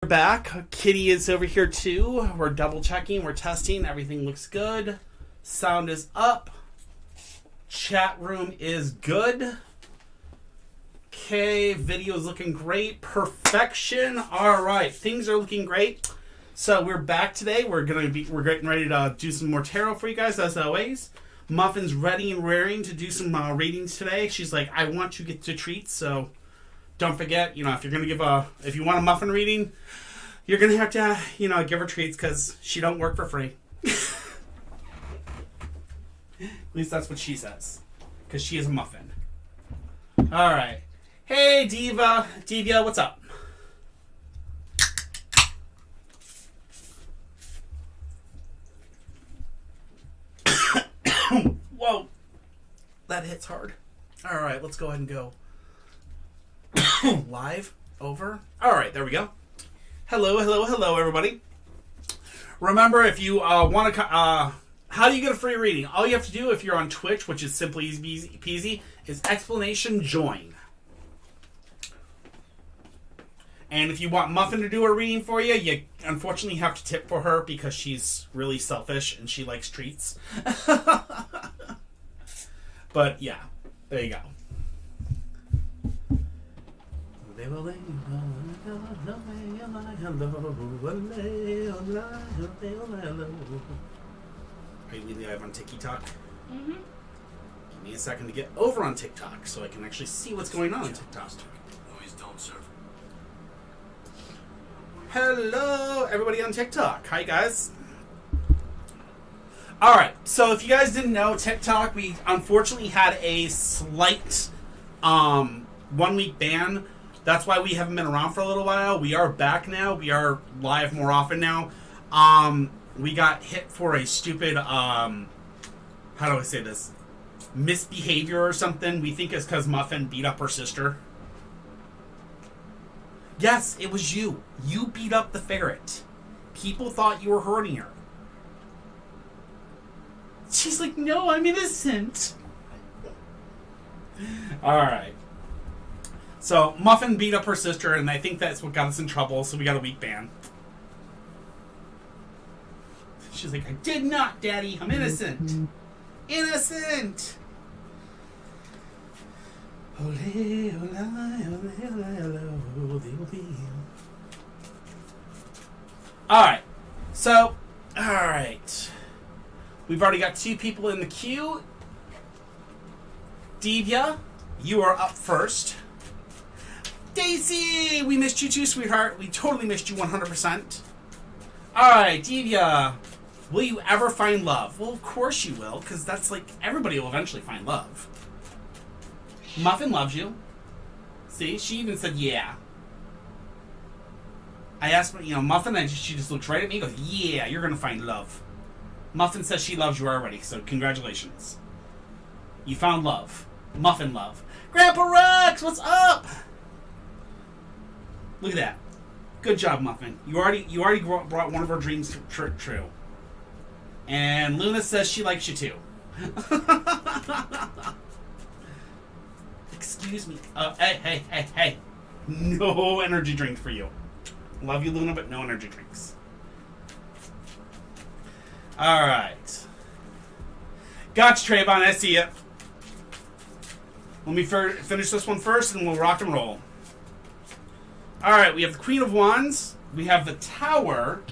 We're back. Kitty is over here too. We're double checking. We're testing. Everything looks good. Sound is up. Chat room is good. Okay, video is looking great. Perfection. All right, things are looking great. So we're back today. We're getting ready to do some more tarot for you guys as always. Muffin's ready and raring to do some readings today. She's like, I want you to get to treats, so don't forget, if you're gonna if you want a muffin reading, you're gonna have to, give her treats because she don't work for free. At least that's what she says, because she is a muffin. All right, hey Diva, what's up? Whoa, that hits hard. All right, let's go ahead and go. Live over. All right, there we go. Hello, everybody. Remember, if you want to, how do you get a free reading? All you have to do if you're on Twitch, which is simply easy peasy, is explanation join. And if you want Muffin to do a reading for you, you unfortunately have to tip for her because she's really selfish and she likes treats. But yeah, there you go. Are you live on TikTok? Mm-hmm. Give me a second to get over on TikTok so I can actually see what's going on TikTok. Hello, everybody on TikTok. Hi, guys. All right, so if you guys didn't know, TikTok, we unfortunately had a slight 1 week ban. That's why we haven't been around for a little while. We are back now. We are live more often now. We got hit for a stupid, how do I say this? Misbehavior or something. We think it's because Muffin beat up her sister. Yes, it was you. You beat up the ferret. People thought you were hurting her. She's like, no, I'm innocent. All right. So, Muffin beat up her sister, and I think that's what got us in trouble, so we got a week ban. She's like, I did not, Daddy. I'm innocent. Innocent! Alright. So, alright. We've already got 2 people in the queue. Divya, you are up first. Daisy, we missed you too, sweetheart. We totally missed you 100%. Alright, Divya, will you ever find love? Well, of course you will, because that's like, everybody will eventually find love. Muffin loves you. See, she even said yeah. I asked, Muffin, and she just looks right at me and goes, yeah, you're going to find love. Muffin says she loves you already, so congratulations. You found love. Muffin love. Grandpa Rex, what's up? Look at that. Good job, Muffin. You already brought one of our dreams true. And Luna says she likes you too. Excuse me. Hey. No energy drink for you. Love you, Luna, but no energy drinks. All right. Gotcha, Trayvon. I see you. Let me finish this one first, and we'll rock and roll. All right, we have the Queen of Wands, we have the Tower,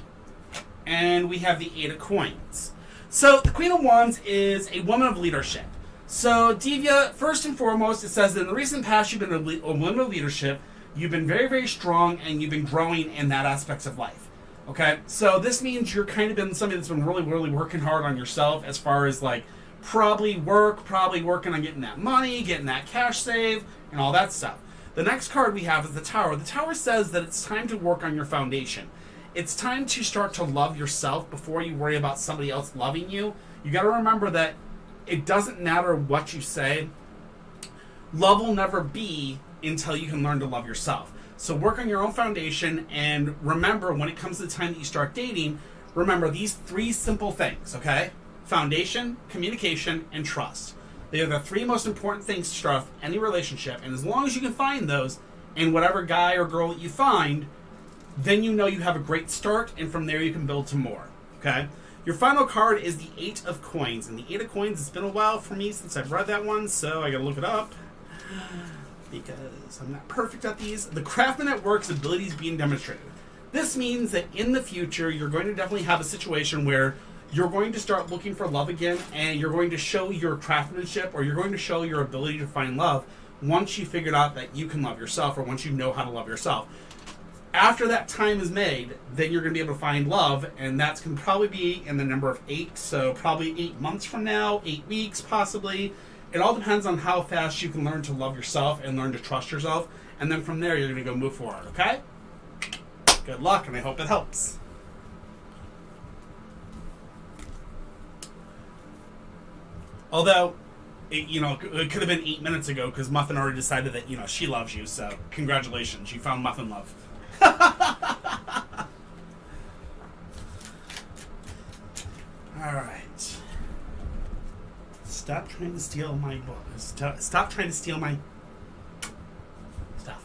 and we have the 8 of Coins. So the Queen of Wands is a woman of leadership. So Divya, first and foremost, it says that in the recent past you've been a woman of leadership. You've been very, very strong, and you've been growing in that aspects of life. Okay, so this means you're kind of been somebody that's been really, really working hard on yourself as far as like probably working on getting that money, getting that cash save, and all that stuff. The next card we have is the Tower. The Tower says that it's time to work on your foundation. It's time to start to love yourself before you worry about somebody else loving you. You got to remember that it doesn't matter what you say. Love will never be until you can learn to love yourself. So work on your own foundation, and remember, when it comes to the time that you start dating, remember these 3 simple things, okay? Foundation, communication, and trust. They are the 3 most important things to start off any relationship, and as long as you can find those in whatever guy or girl that you find, then you know you have a great start, and from there you can build to more. Okay? Your final card is the 8 of Coins. And the 8 of Coins, it's been a while for me since I've read that one, so I gotta look it up. Because I'm not perfect at these. The craftsman at work's abilities being demonstrated. This means that in the future, you're going to definitely have a situation where you're going to start looking for love again, and you're going to show your craftsmanship, or you're going to show your ability to find love once you figured out that you can love yourself, or once you know how to love yourself. After that time is made, then you're going to be able to find love, and that's going to probably be in the number of 8, so probably 8 months from now, 8 weeks possibly. It all depends on how fast you can learn to love yourself and learn to trust yourself, and then from there you're going to go move forward, okay? Good luck, and I hope it helps. Although, it could have been 8 minutes ago because Muffin already decided that, she loves you. So, congratulations. You found Muffin love. Alright. Stop trying to steal my book. Stop trying to steal my stuff.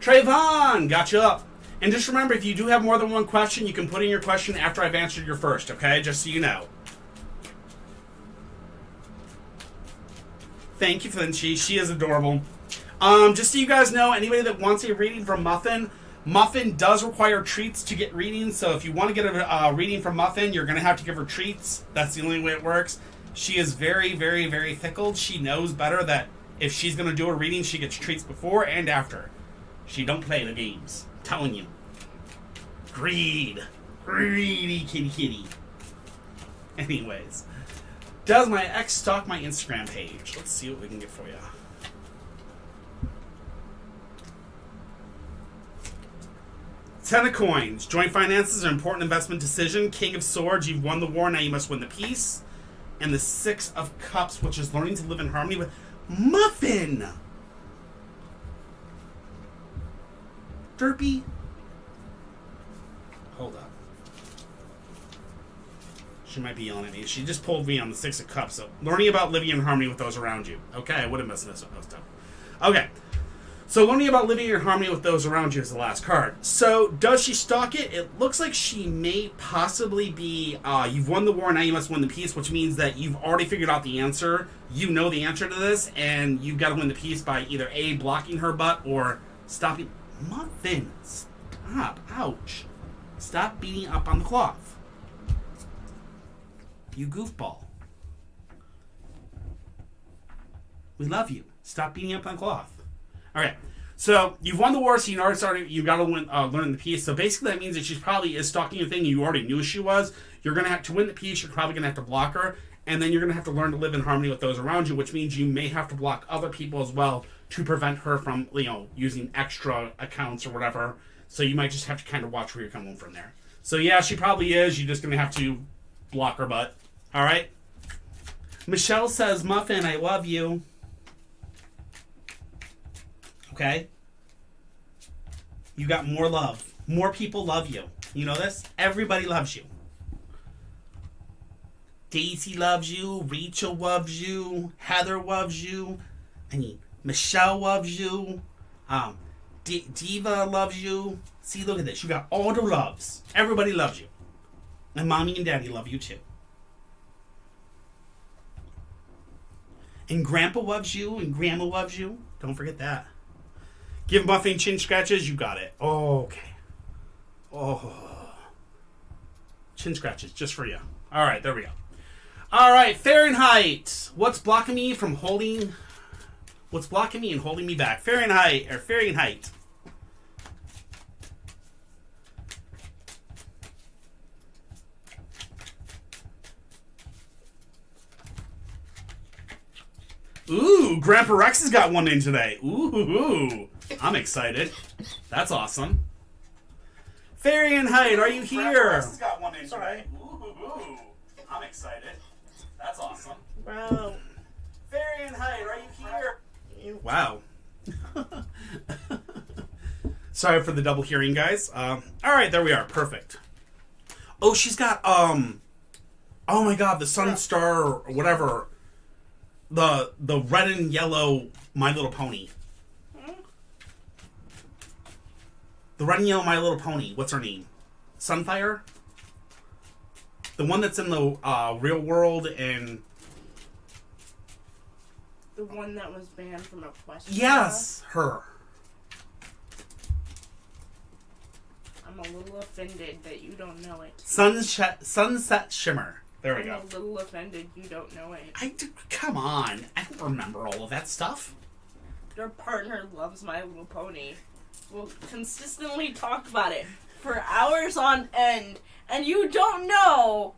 Trayvon! Got you up. And just remember, if you do have more than one question, you can put in your question after I've answered your first, okay? Just so you know. Thank you, Flinchie. She is adorable. Just so you guys know, anybody that wants a reading from Muffin, Muffin does require treats to get readings. So if you want to get a reading from Muffin, you're going to have to give her treats. That's the only way it works. She is very, very, very fickle. She knows better that if she's going to do a reading, she gets treats before and after. She don't play the games. Telling you. Greedy kitty. Anyways, does my ex stalk my Instagram page? Let's see what we can get for you. Ten of Coins. Joint finances are an important investment decision. King of Swords. You've won the war. Now you must win the peace. And the 6 of Cups, which is learning to live in harmony with Muffin. Derpy. Hold up. She might be yelling at me. She just pulled me on the 6 of Cups. So, learning about living in harmony with those around you. Okay, I would have missed this stuff. Okay. So, learning about living in harmony with those around you is the last card. So, does she stalk it? It looks like she may possibly be, you've won the war, now you must win the peace, which means that you've already figured out the answer. You know the answer to this, and you've got to win the peace by either A, blocking her butt, or stopping. Muffin, stop. Ouch. Stop beating up on the cloth. You goofball. We love you. Stop beating up on the cloth. Okay, so you've won the war, so you've got to learn the peace. So basically that means that she probably is stalking a thing you already knew she was. You're going to have to win the peace. You're probably going to have to block her. And then you're going to have to learn to live in harmony with those around you, which means you may have to block other people as well to prevent her from, using extra accounts or whatever. So you might just have to kind of watch where you're coming from there. So yeah, she probably is. You're just going to have to block her butt. All right? Michelle says, Muffin, I love you. Okay? You got more love. More people love you. You know this? Everybody loves you. Daisy loves you. Rachel loves you. Heather loves you. Michelle loves you. Diva loves you. See, look at this. You got all the loves. Everybody loves you. And mommy and daddy love you too. And grandpa loves you. And grandma loves you. Don't forget that. Give Muffin chin scratches. You got it. Oh, okay. Oh. Chin scratches just for you. All right, there we go. All right, Fahrenheit. What's blocking me and holding me back? Fahrenheit. Ooh, Grandpa Rex has got one in today. Ooh, I'm excited. That's awesome. Fahrenheit, are you here? Grandpa Rex has got one in today. Ooh, I'm excited. That's awesome. Wow. Fahrenheit, are you here? Wow. Sorry for the double hearing, guys. All right, there we are. Perfect. Oh, she's got, oh my God, the Sunstar or whatever. The red and yellow My Little Pony. red and yellow My Little Pony. What's her name? Sunfire? The one that's in the real world and... The one that was banned from Equestria? Yes, her. I'm a little offended that you don't know it. Sunset Shimmer. There we go. I'm a little offended you don't know it. Come on. I don't remember all of that stuff. Your partner loves My Little Pony. We'll consistently talk about it for hours on end, and you don't know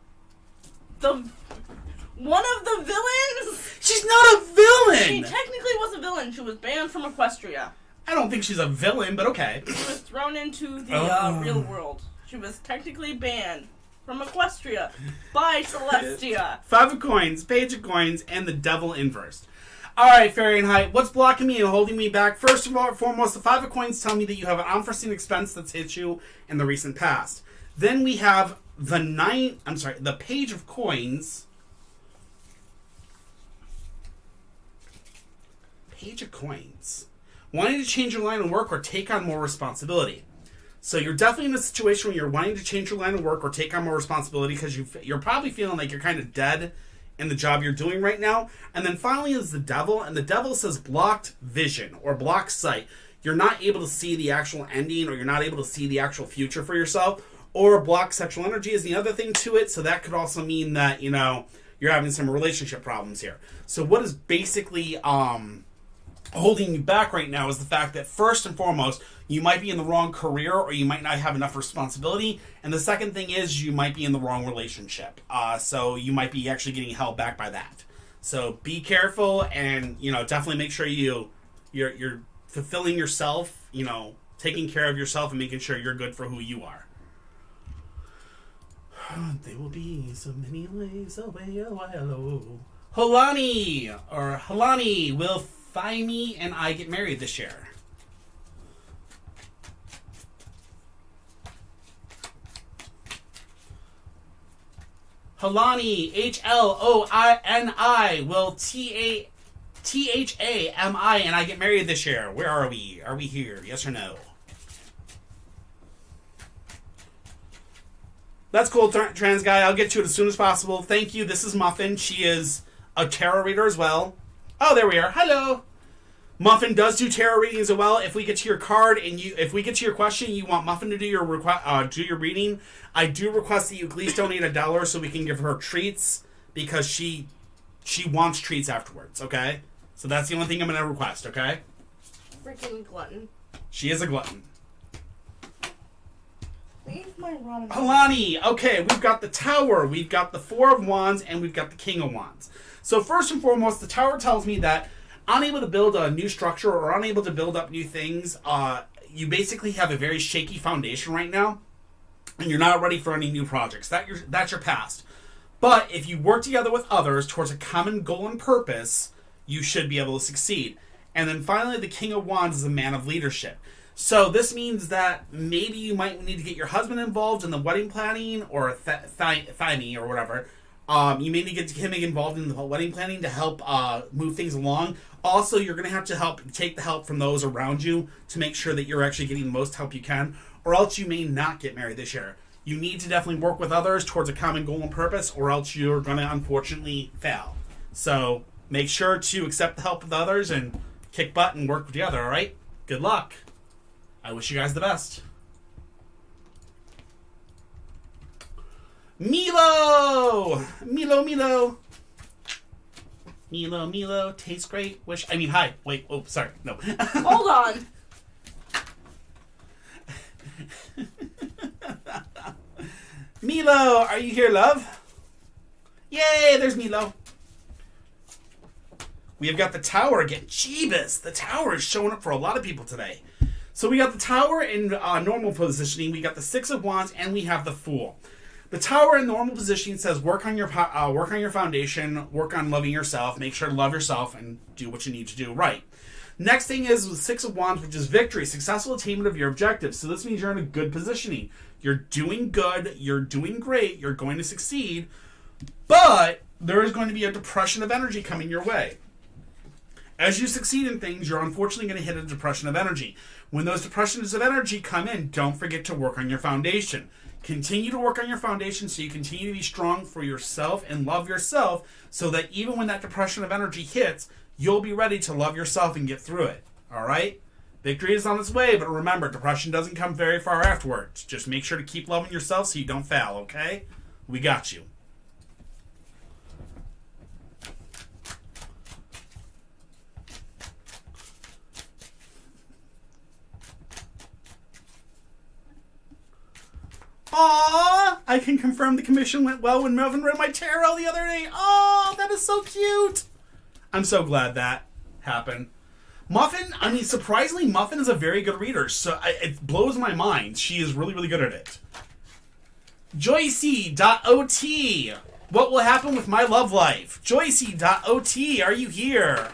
one of the villains? She's not a villain! She technically was a villain. She was banned from Equestria. I don't think she's a villain, but okay. She was thrown into the real world. She was technically banned from Equestria by Celestia. 5 of coins, page of coins, and the devil inversed. Alright, Fahrenheit, what's blocking me and holding me back? First of all, foremost, the 5 of coins tell me that you have an unforeseen expense that's hit you in the recent past. Then we have the page of coins. Page of coins. Wanting to change your line of work or take on more responsibility. So you're definitely in a situation where you're wanting to change your line of work or take on more responsibility because you're probably feeling like you're kind of dead in the job you're doing right now. And then finally is the devil, and the devil says blocked vision or blocked sight. You're not able to see the actual ending, or you're not able to see the actual future for yourself, or blocked sexual energy is the other thing to it. So that could also mean that, you're having some relationship problems here. So what is basically holding you back right now is the fact that first and foremost, you might be in the wrong career, or you might not have enough responsibility. And the second thing is you might be in the wrong relationship. So you might be actually getting held back by that. So be careful, and definitely make sure you're fulfilling yourself, taking care of yourself and making sure you're good for who you are. There will be so many ways away a while. Halani will Fimi and I get married this year. Halani, Hloni, will Thami and I get married this year. Where are we? Are we here? Yes or no? That's cool, trans guy. I'll get to it as soon as possible. Thank you. This is Muffin. She is a tarot reader as well. Oh, there we are. Hello. Muffin does do tarot readings as well. If we get to your card and if we get to your question, you want Muffin to do your reading, I do request that you at least donate $1 so we can give her treats, because she wants treats afterwards. Okay, so that's the only thing I'm gonna request. Okay. Freaking glutton. She is a glutton. Leave my ramen. Halani. Okay, we've got the Tower, we've got the 4 of Wands, and we've got the King of Wands. So first and foremost, the Tower tells me that unable to build a new structure or unable to build up new things, you basically have a very shaky foundation right now, and you're not ready for any new projects. That's your past. But if you work together with others towards a common goal and purpose, you should be able to succeed. And then finally, the King of Wands is a man of leadership. So this means that maybe you might need to get your husband involved in the wedding planning, or Thami or whatever. You may need to get him involved in the wedding planning to help move things along. Also, you're going to have to take the help from those around you to make sure that you're actually getting the most help you can, or else you may not get married this year. You need to definitely work with others towards a common goal and purpose, or else you're going to unfortunately fail. So make sure to accept the help of others and kick butt and work together, all right? Good luck. I wish you guys the best. Milo! Milo, tastes great. Hi. Wait, sorry. No. Hold on. Milo, are you here, love? Yay, there's Milo. We have got the Tower again. Jeebus, the Tower is showing up for a lot of people today. So we got the Tower in normal positioning, we got the 6 of Wands, and we have the Fool. The Tower in normal positioning says work on your foundation, work on loving yourself, make sure to love yourself, and do what you need to do right. Next thing is the 6 of Wands, which is victory, successful attainment of your objectives. So this means you're in a good positioning. You're doing good, you're doing great, you're going to succeed, but there is going to be a depression of energy coming your way. As you succeed in things, you're unfortunately going to hit a depression of energy. When those depressions of energy come in, don't forget to work on your foundation. Continue to work on your foundation so you continue to be strong for yourself and love yourself so that even when that depression of energy hits, you'll be ready to love yourself and get through it. All right? Victory is on its way, but remember, depression doesn't come very far afterwards. Just make sure to keep loving yourself so you don't fail, okay? We got you. Aww! I can confirm the commission went well when Melvin read my tarot the other day. Oh, that is so cute! I'm so glad that happened. Muffin, I mean, surprisingly, Muffin is a very good reader, so it blows my mind. She is really, really good at it. Joycey.ot. What will happen with my love life? Joycey.ot, are you here?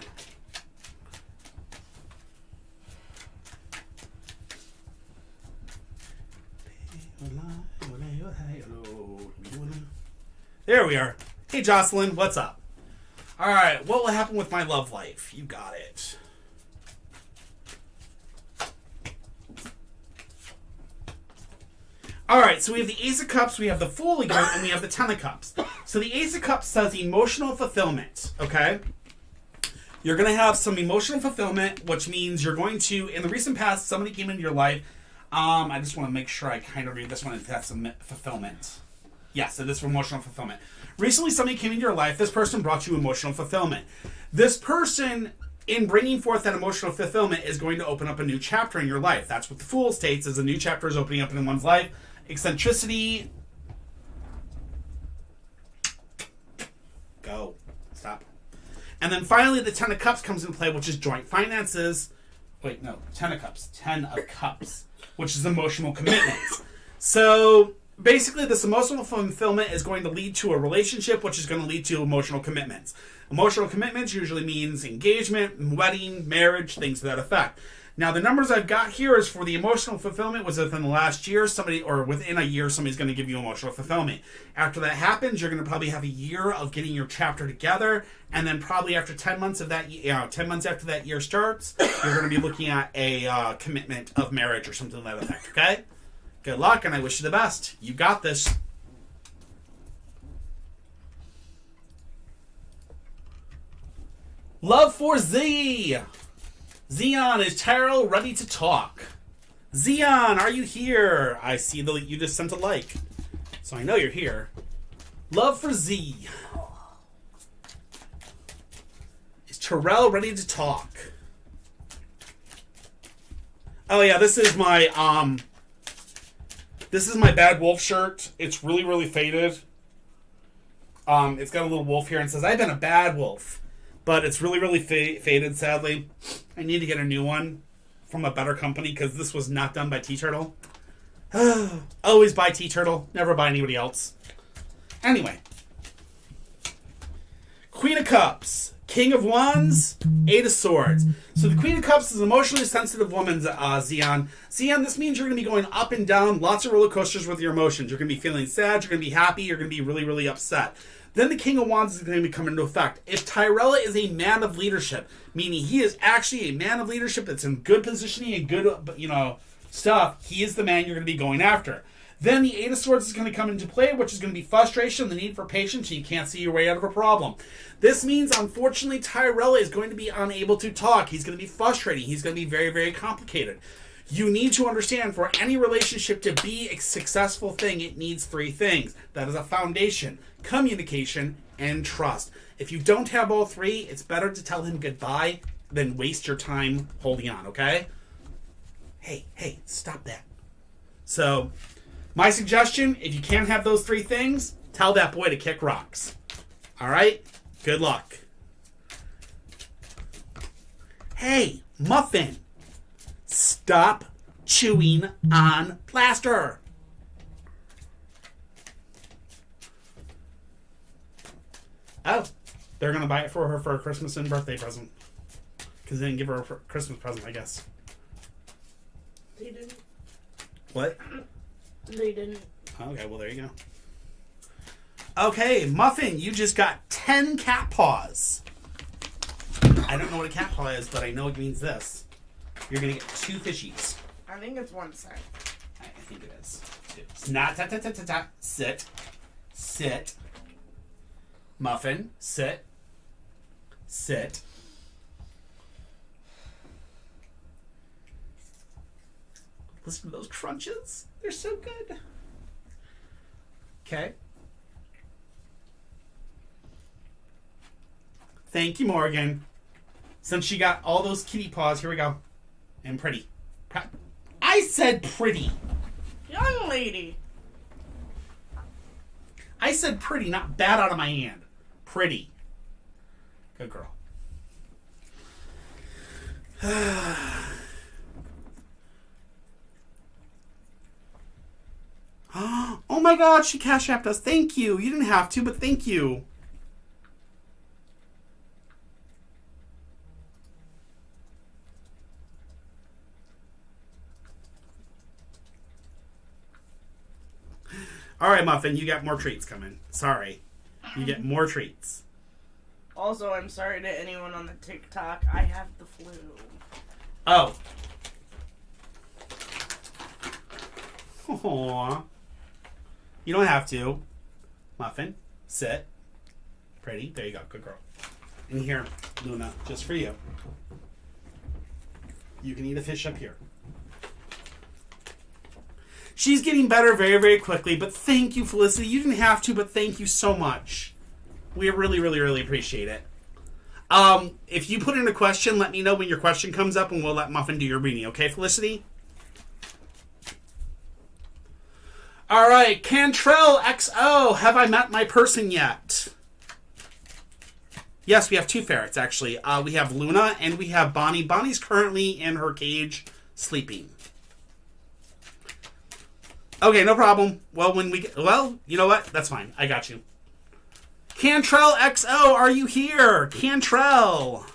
There we are. Hey, Jocelyn, what's up? All right, what will happen with my love life? You got it. All right, so we have the Ace of Cups, we have the Fool again, and we have the Ten of Cups. So the Ace of Cups says emotional fulfillment, okay? You're going to have some emotional fulfillment, which means you're going to, in the recent past, somebody came into your life. I just want to make sure I kind of read this one and have some fulfillment. Yes, it is for emotional fulfillment. Recently, somebody came into your life. This person brought you emotional fulfillment. This person, in bringing forth that emotional fulfillment, is going to open up a new chapter in your life. That's what the Fool states, is a new chapter is opening up in one's life. Eccentricity. Go. Stop. And then finally, the Ten of Cups comes into play, which is joint finances. Wait, no. Ten of Cups. Ten of Cups. Which is emotional commitments. So basically, this emotional fulfillment is going to lead to a relationship, which is going to lead to emotional commitments. Emotional commitments usually means engagement, wedding, marriage, things to that effect. Now, the numbers I've got here is for the emotional fulfillment was within the last year, within a year, somebody's going to give you emotional fulfillment. After that happens, you're going to probably have a year of getting your chapter together, and then probably after 10 months of that, 10 months after that year starts, you're going to be looking at a commitment of marriage or something to that effect, okay? Good luck, and I wish you the best. You got this. Love for Z. Xeon, is Taro ready to talk? Xeon, are you here? I see that you just sent a like, so I know you're here. Love for Z. Is Terrell ready to talk? Oh yeah, this is my Bad Wolf shirt. It's really, really faded. It's got a little wolf here and says, I've been a bad wolf. But it's really, really faded, sadly. I need to get a new one from a better company because this was not done by T-Turtle. Always buy T-Turtle. Never buy anybody else. Anyway. Queen of Cups. King of Wands. Eight of Swords. So the Queen of Cups is an emotionally sensitive woman, Xeon. Xeon, this means you're going to be going up and down. Lots of roller coasters with your emotions. You're going to be feeling sad. You're going to be happy. You're going to be really, really upset. Then the King of Wands is going to come into effect. If Tyrella is a man of leadership, meaning he is actually a man of leadership that's in good positioning and good, stuff, he is the man you're going to be going after. Then the Eight of Swords is going to come into play, which is going to be frustration, the need for patience, and you can't see your way out of a problem. This means, unfortunately, Tyrella is going to be unable to talk. He's going to be frustrating. He's going to be very, very complicated. You need to understand, for any relationship to be a successful thing, it needs three things. That is a foundation, communication, and trust. If you don't have all three, it's better to tell him goodbye than waste your time holding on, okay? Hey, stop that. So, my suggestion, if you can't have those three things, tell that boy to kick rocks. All right? Good luck. Hey, Muffin. Stop chewing on plaster. Oh, they're going to buy it for her for a Christmas and birthday present. Because they didn't give her a Christmas present, I guess. They didn't. What? They didn't. Okay, well, there you go. Okay, Muffin, you just got 10 cat paws. I don't know what a cat paw is, but I know it means this. You're going to get 2 fishies. I think it's 1 cent. I think it is. 2. It's not ta-ta-ta-ta-ta. Sit. Sit. Muffin. Sit. Sit. Listen to those crunches. They're so good. Okay. Thank you, Morgan. Since she got all those kitty paws, here we go. And pretty. I said pretty. Young lady. I said pretty, not bad out of my hand. Pretty. Good girl. Oh my God, she cash apped us. Thank you. You didn't have to, but thank you. All right, Muffin, you got more treats coming. Sorry. You get more treats. Also, I'm sorry to anyone on the TikTok. I have the flu. Oh. Aww. You don't have to. Muffin, sit. Pretty. There you go. Good girl. And here, Luna, just for you. You can eat a fish up here. She's getting better very, very quickly, but thank you, Felicity. You didn't have to, but thank you so much. We really, really, really appreciate it. If you put in a question, let me know when your question comes up, and we'll let Muffin do your reading. Okay, Felicity? All right, Cantrell XO. Have I met my person yet? Yes, we have 2 ferrets, actually. We have Luna, and we have Bonnie. Bonnie's currently in her cage, sleeping. Okay, no problem. Well, when we get... Well, you know what? That's fine. I got you. Cantrell XO, are you here? Cantrell.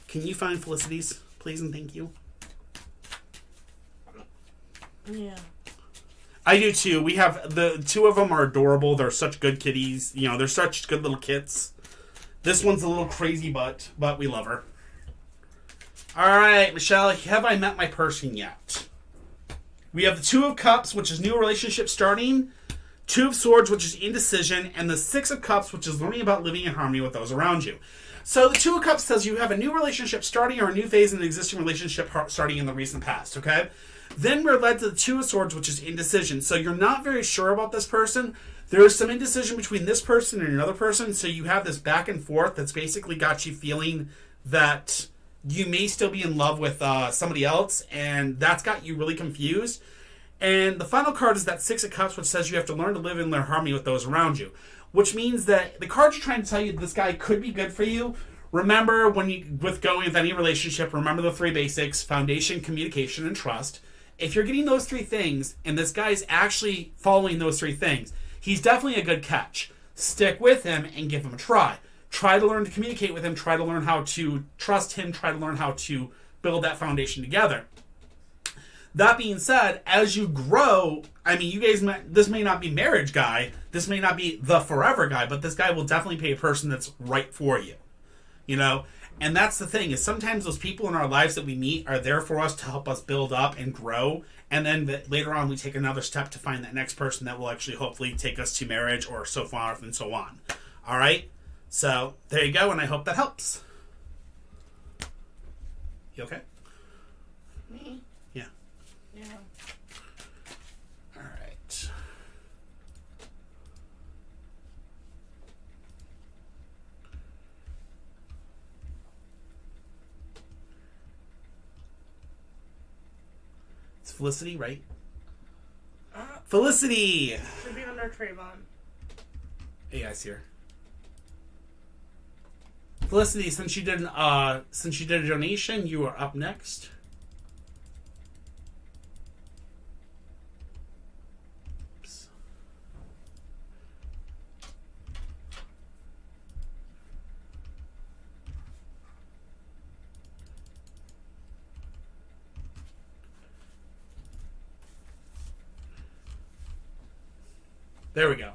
Can you find Felicity's, please and thank you? Yeah. I do too. We have... The 2 of them are adorable. They're such good kitties. You know, they're such good little kits. This one's a little crazy, but we love her. All right, Michelle, have I met my person yet? We have the 2 of Cups, which is new relationship starting, 2 of Swords, which is indecision, and the 6 of Cups, which is learning about living in harmony with those around you. So the 2 of Cups says you have a new relationship starting or a new phase in an existing relationship starting in the recent past, okay? Then we're led to the 2 of Swords, which is indecision. So you're not very sure about this person. There is some indecision between this person and another person, so you have this back and forth that's basically got you feeling that... you may still be in love with somebody else, and that's got you really confused. And the final card is that 6 of Cups, which says you have to learn to live in their harmony with those around you. Which means that the cards are trying to tell you this guy could be good for you. Remember, with going with any relationship, remember the 3 basics: foundation, communication, and trust. If you're getting those 3 things, and this guy's actually following those 3 things, he's definitely a good catch. Stick with him and give him a try. Try to learn to communicate with him. Try to learn how to trust him. Try to learn how to build that foundation together. That being said, as you grow, I mean, you guys, this may not be marriage guy. This may not be the forever guy, but this guy will definitely be a person that's right for you. You know? And that's the thing, is sometimes those people in our lives that we meet are there for us to help us build up and grow. And then later on, we take another step to find that next person that will actually hopefully take us to marriage or so forth and so on. All right? So, there you go, and I hope that helps. You okay? Me? Yeah. Yeah. All right. It's Felicity, right? Felicity! Should be under Trayvon. Hey, guys, here. Felicity, since you did a donation, you are up next. Oops. There we go.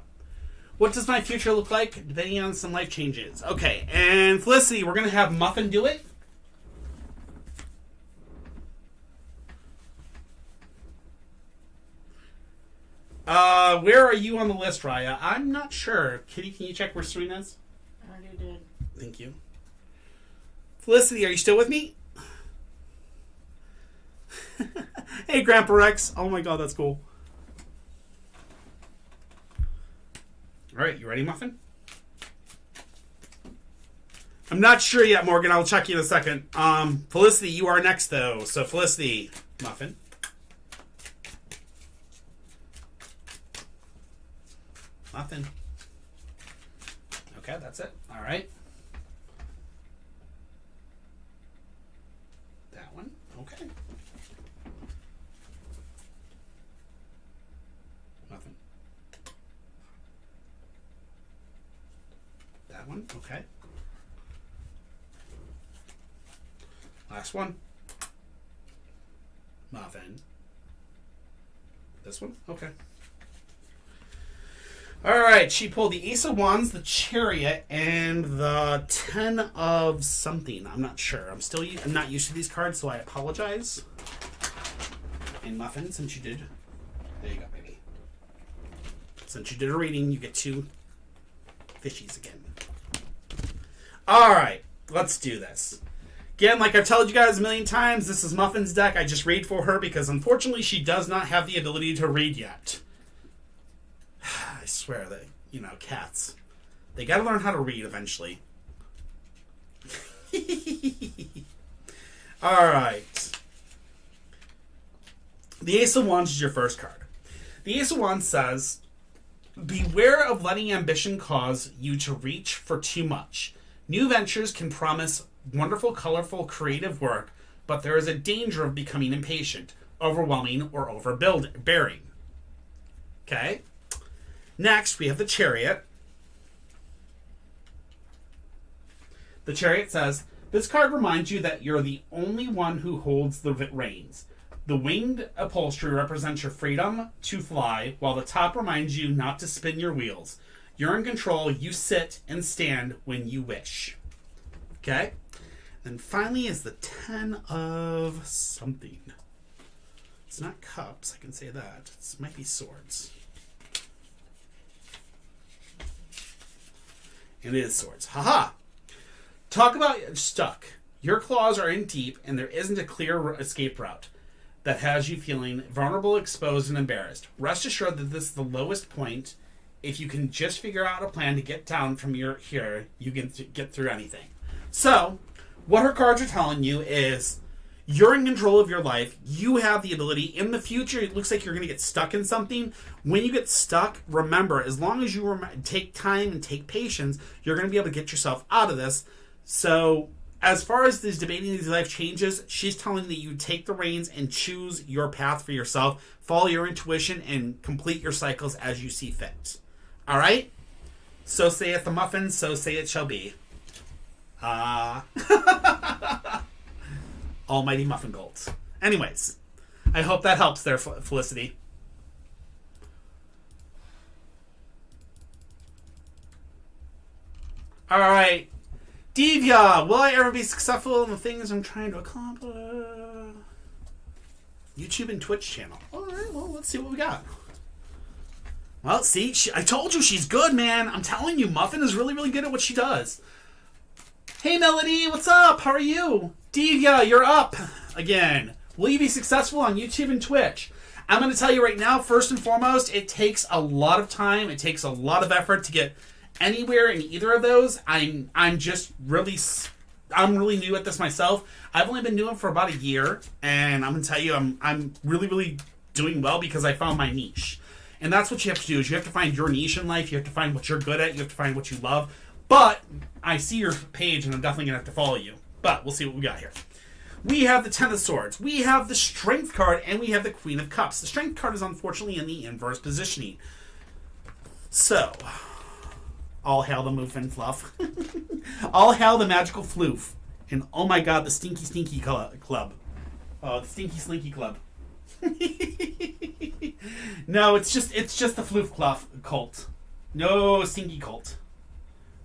What does my future look like? Depending on some life changes. Okay, and Felicity, we're going to have Muffin do it. Where are you on the list, Raya? I'm not sure. Kitty, can you check where Serena's? I already did. Thank you. Felicity, are you still with me? Hey, Grandpa Rex. Oh my god, that's cool. Alright, you ready, Muffin? I'm not sure yet, Morgan. I'll check you in a second. Felicity, you are next, though. So, Felicity, Muffin. Muffin. Okay, that's it. Alright. That one. Okay. Muffin. That one. Okay. Last one. Muffin. This one? Okay. Alright, she pulled the Ace of Wands, the Chariot, and the 10 of something. I'm not sure. I'm not used to these cards, so I apologize. And Muffin, since you did... There you go, baby. Since you did a reading, you get 2 fishies again. Alright, let's do this. Again, like I've told you guys a million times, this is Muffin's deck. I just read for her because unfortunately she does not have the ability to read yet. I swear that, cats. They gotta learn how to read eventually. Alright. The Ace of Wands is your first card. The Ace of Wands says, beware of letting ambition cause you to reach for too much. New ventures can promise wonderful, colorful, creative work, but there is a danger of becoming impatient, overwhelming, or overbearing. Okay? Next, we have the Chariot. The Chariot says, this card reminds you that you're the only one who holds the reins. The winged upholstery represents your freedom to fly, while the top reminds you not to spin your wheels. You're in control. You sit and stand when you wish. Okay? Then finally is the 10 of something. It's not cups, I can say that. It might be swords. And it is swords. Haha! Talk about stuck. Your claws are in deep, and there isn't a clear escape route that has you feeling vulnerable, exposed, and embarrassed. Rest assured that this is the lowest point. If you can just figure out a plan to get down from here, you can get through anything. So, what her cards are telling you is you're in control of your life. You have the ability. In the future, it looks like you're going to get stuck in something. When you get stuck, remember, as long as you take time and take patience, you're going to be able to get yourself out of this. So, as far as this debating these life changes, she's telling that you take the reins and choose your path for yourself, follow your intuition, and complete your cycles as you see fit. All right? So saith the Muffin, so say it shall be. Almighty Muffin Golds. Anyways, I hope that helps there, Felicity. Alright. Divya, will I ever be successful in the things I'm trying to accomplish? YouTube and Twitch channel. Alright, well, let's see what we got. Well, see, I told you she's good, man. I'm telling you, Muffin is really, really good at what she does. Hey, Melody, what's up? How are you? Divya, you're up again. Will you be successful on YouTube and Twitch? I'm going to tell you right now, first and foremost, it takes a lot of time. It takes a lot of effort to get anywhere in either of those. I'm really new at this myself. I've only been doing it for about a year, and I'm going to tell you, I'm really, really doing well because I found my niche. And that's what you have to do, is you have to find your niche in life. You have to find what you're good at. You have to find what you love. But I see your page, and I'm definitely going to have to follow you. But we'll see what we got here. We have the 10 of Swords. We have the Strength card, and we have the Queen of Cups. The Strength card is unfortunately in the inverse positioning. So, all hail the Moof and Fluff. All hail the Magical Floof. And oh my god, the Stinky Stinky Club. Oh, the Stinky Slinky Club. No, it's just the Floof Cluff cult. No stinky cult.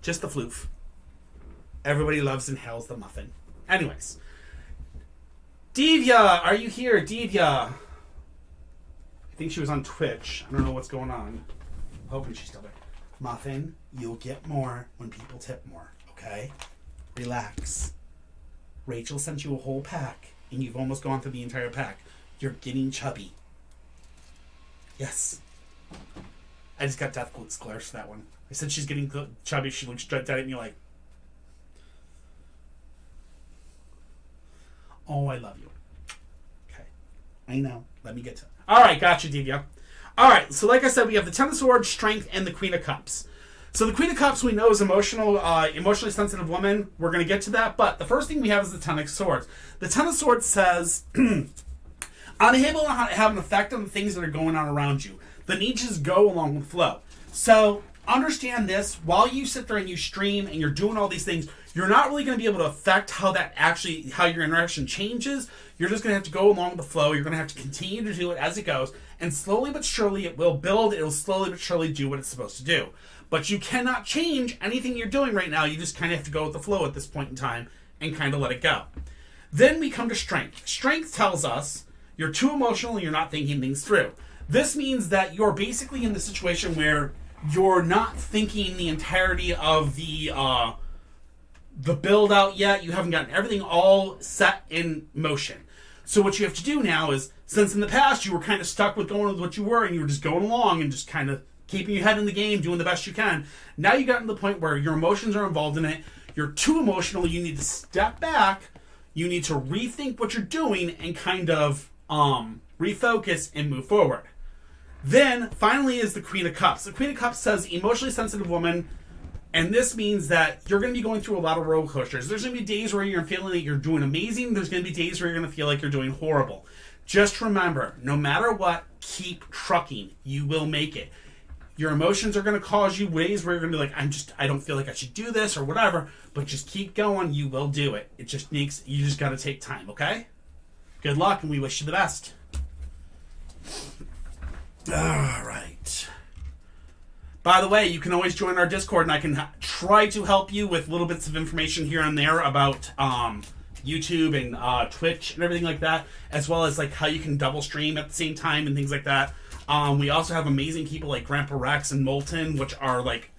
Just the floof. Everybody loves and hails the muffin. Anyways. Divya, are you here? Divya. I think she was on Twitch. I don't know what's going on. I'm hoping she's still there. Muffin, you'll get more when people tip more, okay? Relax. Rachel sent you a whole pack, and you've almost gone through the entire pack. You're getting chubby. Yes. I just got death glares for that one. I said she's getting chubby. She looks straight at me like, oh, I love you. Okay. I know. Let me get to it. All right, gotcha, Divya. All right, so like I said, we have the Ten of Swords, Strength, and the Queen of Cups. So the Queen of Cups we know is emotionally sensitive woman. We're going to get to that, but the first thing we have is the Ten of Swords. The Ten of Swords says, unable to have an effect on the things that are going on around you. The need to just go along with the flow. So understand this, while you sit there and you stream and you're doing all these things, you're not really going to be able to affect how your interaction changes. You're just going to have to go along with the flow. You're going to have to continue to do it as it goes. And slowly but surely it will build. It will slowly but surely do what it's supposed to do. But you cannot change anything you're doing right now. You just kind of have to go with the flow at this point in time and kind of let it go. Then we come to strength. Strength tells us you're too emotional and you're not thinking things through. This means that you're basically in the situation where you're not thinking the entirety of the build out yet. You haven't gotten everything all set in motion. So what you have to do now is, since in the past you were kind of stuck with going with what you were and you were just going along and just kind of keeping your head in the game, doing the best you can, now you got to the point where your emotions are involved in it. You're too emotional. You need to step back. You need to rethink what you're doing and kind of refocus and move forward. Then, finally, is the Queen of Cups. The Queen of Cups says, emotionally sensitive woman, and this means that you're going to be going through a lot of roller coasters. There's going to be days where you're feeling like you're doing amazing. There's going to be days where you're going to feel like you're doing horrible. Just remember, no matter what, keep trucking. You will make it. Your emotions are going to cause you ways where you're going to be like, I don't feel like I should do this or whatever, but just keep going. You will do it. You just got to take time, okay? Good luck, and we wish you the best. All right. By the way, you can always join our Discord, and I can try to help you with little bits of information here and there about YouTube and Twitch and everything like that, as well as like how you can double stream at the same time and things like that. We also have amazing people like Grandpa Rex and Molten, which are like,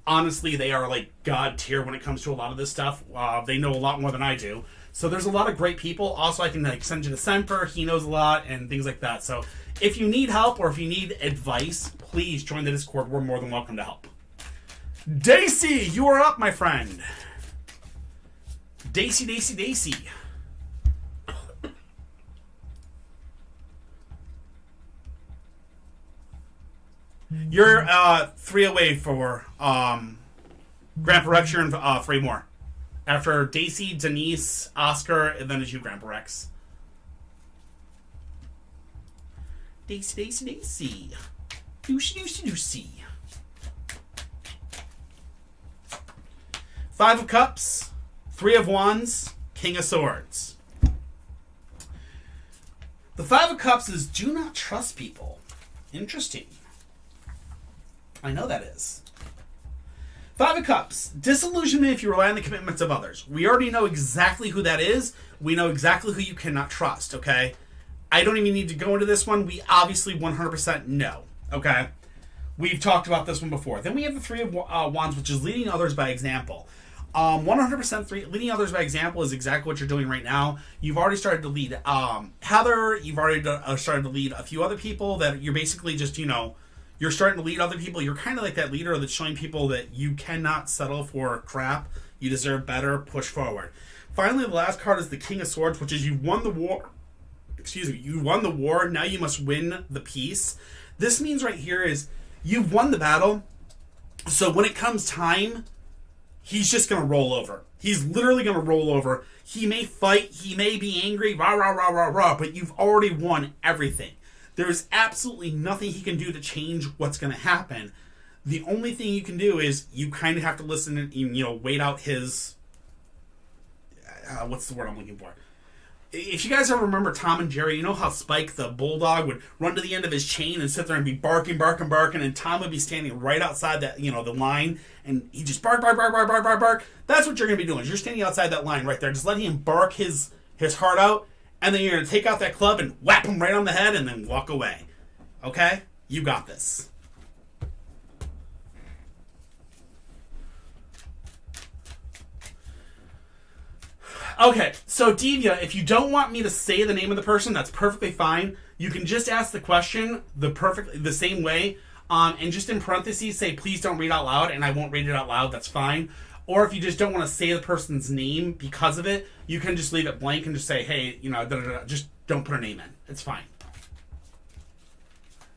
honestly, they are like god tier when it comes to a lot of this stuff. They know a lot more than I do. So there's a lot of great people. Also, I can like send you to Semper. He knows a lot and things like that. So if you need help or if you need advice, please join the Discord. We're more than welcome to help. Daisy, you are up, my friend. Daisy. You're 3 away for Grandpa Rex. You're in 3 more. After Daisy, Denise, Oscar, and then it's you, Grandpa Rex. Daisy. Doosey. 5 of Cups, 3 of Wands, King of Swords. The 5 of Cups is do not trust people. Interesting. I know that is. 5 of Cups. Disillusionment if you rely on the commitments of others. We already know exactly who that is. We know exactly who you cannot trust, okay? I don't even need to go into this one. We obviously 100% know, okay? We've talked about this one before. Then we have the 3 of Wands, which is leading others by example. 100% leading others by example is exactly what you're doing right now. You've already started to lead Heather. You've already started to lead a few other people that you're basically just, you're starting to lead other people. You're kind of like that leader that's showing people that you cannot settle for crap. You deserve better. Push forward. Finally, the last card is the King of Swords, which is you've won the war. You won the war. Now you must win the peace. This means right here is you've won the battle. So when it comes time, he's just going to roll over. He's literally going to roll over. He may fight. He may be angry. Rah, rah, rah, rah, rah. But you've already won everything. There's absolutely nothing he can do to change what's going to happen. The only thing you can do is you kind of have to listen and, wait out his... what's the word I'm looking for? if you guys ever remember Tom and Jerry, you know how Spike the bulldog would run to the end of his chain and sit there and be barking, and Tom would be standing right outside that, the line, and he just bark. That's what you're going to be doing. You're standing outside that line right there. Just letting him bark his heart out, and then you're going to take out that club and whap him right on the head and then walk away. Okay? You got this. Okay, so Divya, if you don't want me to say the name of the person, that's perfectly fine. You can just ask the question the same way, and just in parentheses say, please don't read out loud, and I won't read it out loud, that's fine. Or if you just don't want to say the person's name because of it, you can just leave it blank and just say, hey, just don't put her name in. It's fine.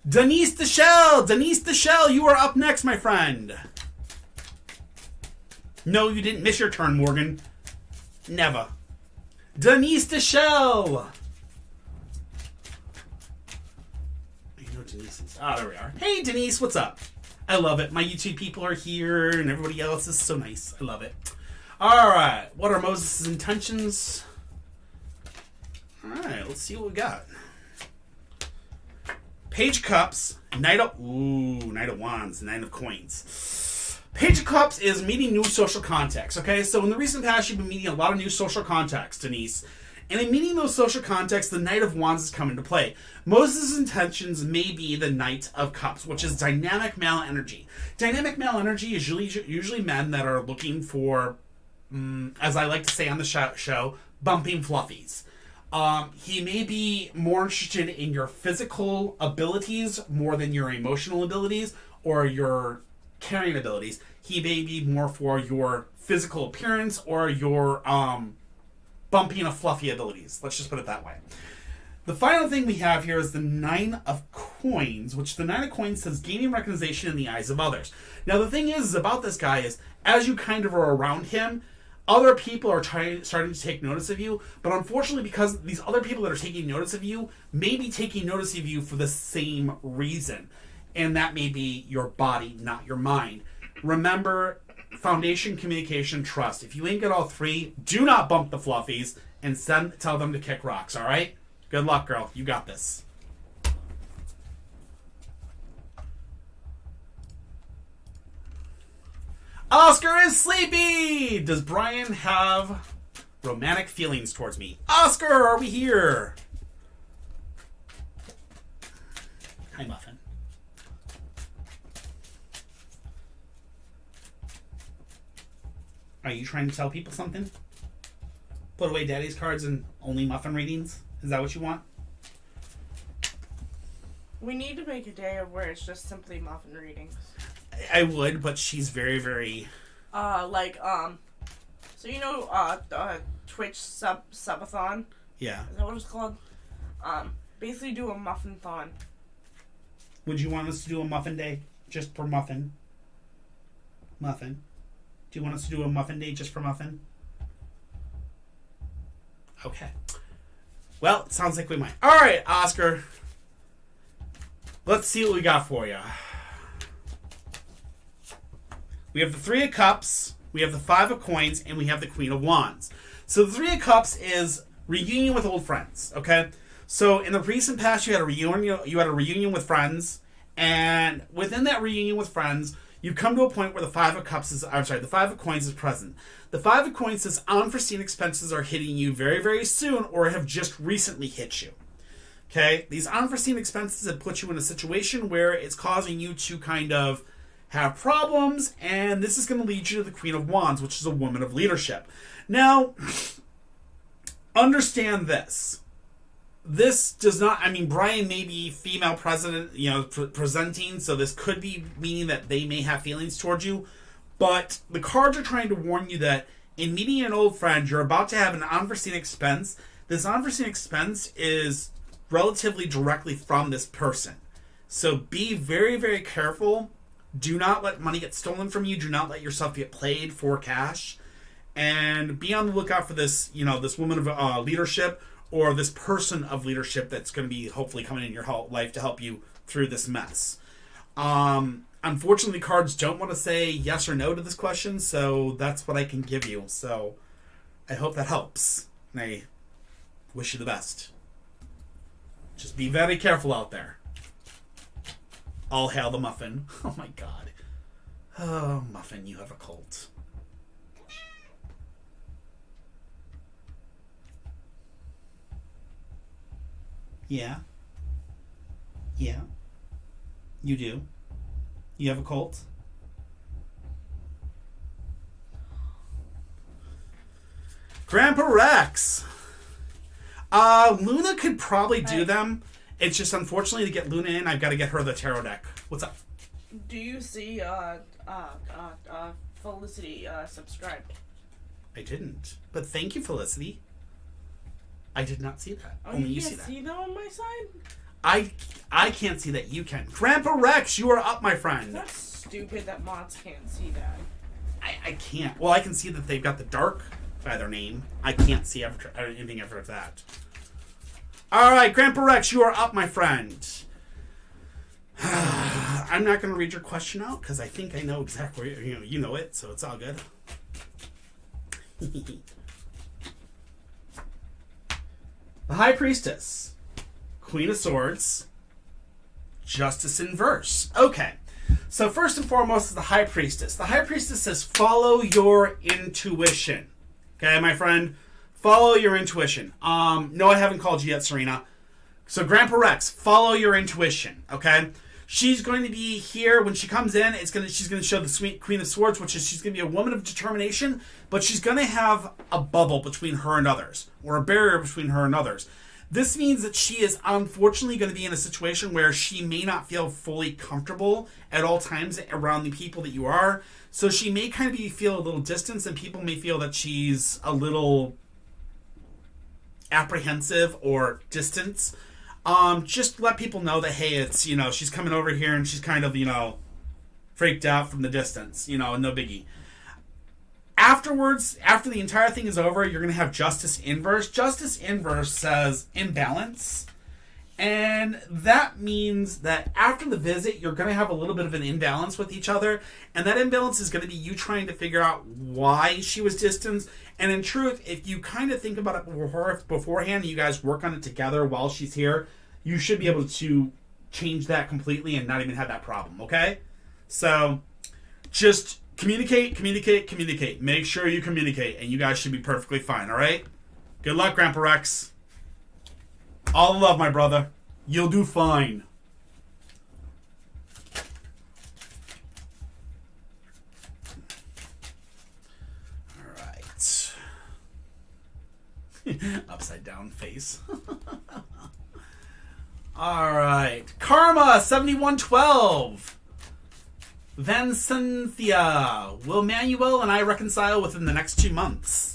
Denise Deschelle, you are up next, my friend. No, you didn't miss your turn, Morgan. Never. Denise Deschelle. I know Denise is. Ah, there we are. Hey, Denise, what's up? I love it. My YouTube people are here, and everybody else is so nice. I love it. All right. What are Moses' intentions? All right. Let's see what we got. Page of Cups. Knight of Wands. Nine of Coins. Page of Cups is meeting new social contacts, okay? So in the recent past, you've been meeting a lot of new social contacts, Denise. And in meeting those social contacts, the Knight of Wands has come into play. Moses' intentions may be the Knight of Cups, which is dynamic male energy. Dynamic male energy is usually men that are looking for, as I like to say on the show, bumping fluffies. He may be more interested in your physical abilities more than your emotional abilities or your carrying abilities. He may be more for your physical appearance or your bumping of fluffy abilities. Let's just put it that way. The final thing we have here is the Nine of Coins, which the Nine of Coins says gaining recognition in the eyes of others. Now the thing is about this guy is, as you kind of are around him, other people are starting to take notice of you, but unfortunately, because these other people that are taking notice of you may be taking notice of you for the same reason. And that may be your body, not your mind. Remember, foundation, communication, trust. If you ain't got all three, do not bump the fluffies and tell them to kick rocks, all right? Good luck, girl. You got this. Oscar is sleepy! Does Brian have romantic feelings towards me? Oscar, are we here? Hi, Muffin. Are you trying to tell people something? Put away Daddy's cards and only Muffin readings? Is that what you want? We need to make a day of where it's just simply Muffin readings. I would, but she's very, very... So you know, Twitch subathon? Yeah. Is that what it's called? Basically do a Muffin-thon. Would you want us to do a Muffin Day just for Muffin? Muffin? Do you want us to do a Muffin Day just for Muffin? Okay. Well, it sounds like we might. All right, Oscar. Let's see what we got for you. We have the Three of Cups, we have the Five of Coins, and we have the Queen of Wands. So the Three of Cups is reunion with old friends, okay? So in the recent past, you had a reunion with friends, and within that reunion with friends, you come to a point where the Five of Coins is present. The Five of Coins says unforeseen expenses are hitting you very, very soon or have just recently hit you. Okay? These unforeseen expenses have put you in a situation where it's causing you to kind of have problems, and this is going to lead you to the Queen of Wands, which is a woman of leadership. Now, understand this. This does not, Brian may be female president, presenting, so this could be meaning that they may have feelings towards you, but the cards are trying to warn you that in meeting an old friend, you're about to have an unforeseen expense. This unforeseen expense is relatively directly from this person. So be very, very careful. Do not let money get stolen from you. Do not let yourself get played for cash. And be on the lookout for this, this woman of leadership or this person of leadership that's going to be hopefully coming in your life to help you through this mess. Unfortunately, cards don't want to say yes or no to this question, so that's what I can give you. So I hope that helps. Wish you the best. Just be very careful out there. All hail the Muffin. Oh my god. Oh, Muffin, you have a cult. Yeah. Yeah. You do. You have a cult? Grandpa Rex. Luna could probably do them. It's just unfortunately to get Luna in, I've got to get her the tarot deck. What's up? Do you see Felicity subscribed? I didn't. But thank you, Felicity. I did not see that. Oh, Only you can't see that. See that on my side? I can't see that. You can. Grandpa Rex, you are up, my friend. That's stupid that mods can't see that. I can't. Well, I can see that they've got the dark by their name. I can't see anything ever of that. All right, Grandpa Rex, you are up, my friend. I'm not going to read your question out because I think I know exactly. You know it, so it's all good. The High Priestess, Queen of Swords, Justice in verse. Okay, so first and foremost is the High Priestess. The High Priestess says, follow your intuition. Okay, my friend, follow your intuition. No, I haven't called you yet, Serena. So Grandpa Rex, follow your intuition, okay? She's going to be here when she comes in. She's going to show the sweet Queen of Swords, which is she's going to be a woman of determination, but she's going to have a bubble between her and others, or a barrier between her and others. This means that she is unfortunately going to be in a situation where she may not feel fully comfortable at all times around the people that you are. So she may kind of feel a little distance, and people may feel that she's a little apprehensive or distant. Just let people know that, hey, it's, she's coming over here and she's kind of, freaked out from the distance, no biggie. Afterwards, after the entire thing is over, you're going to have Justice Inverse. Justice Inverse says imbalance. And that means that after the visit, you're going to have a little bit of an imbalance with each other. And that imbalance is going to be you trying to figure out why she was distanced. And in truth, if you kind of think about it beforehand, and you guys work on it together while she's here, you should be able to change that completely and not even have that problem, okay? So, just communicate. Make sure you communicate, and you guys should be perfectly fine, all right? Good luck, Grandpa Rex. All the love, my brother. You'll do fine. All right. Upside down face. All right. Karma 7112. Then Cynthia. Will Manuel and I reconcile within the next 2 months?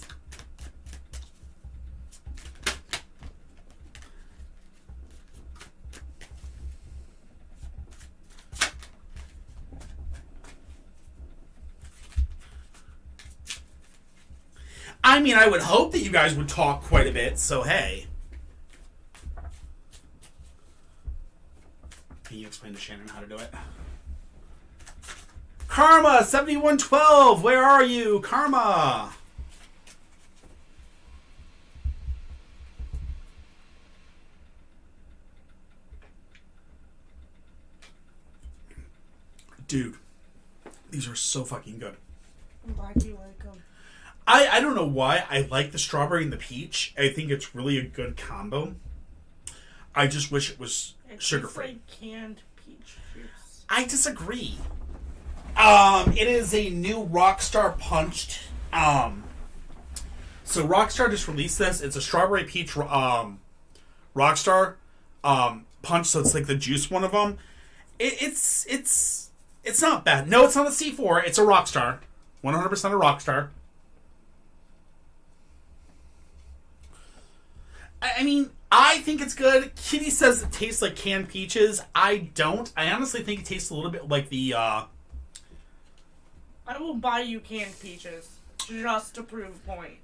I mean, I would hope that you guys would talk quite a bit, so hey. Can you explain to Shannon how to do it? Karma 7112, where are you? Karma. Dude, these are so fucking good. I'm glad you like them. I don't know why. I like the strawberry and the peach. I think it's really a good combo. I just wish it was sugar-free. It's like canned peach juice. I disagree. It is a new Rockstar Punched. So Rockstar just released this. It's a strawberry peach Rockstar Punch. So it's like the juice one of them. It's not bad. No, it's not a C4. It's a Rockstar. 100% a Rockstar. I mean, I think it's good. Kitty says it tastes like canned peaches. I don't. I honestly think it tastes a little bit like the, I will buy you canned peaches just to prove a point.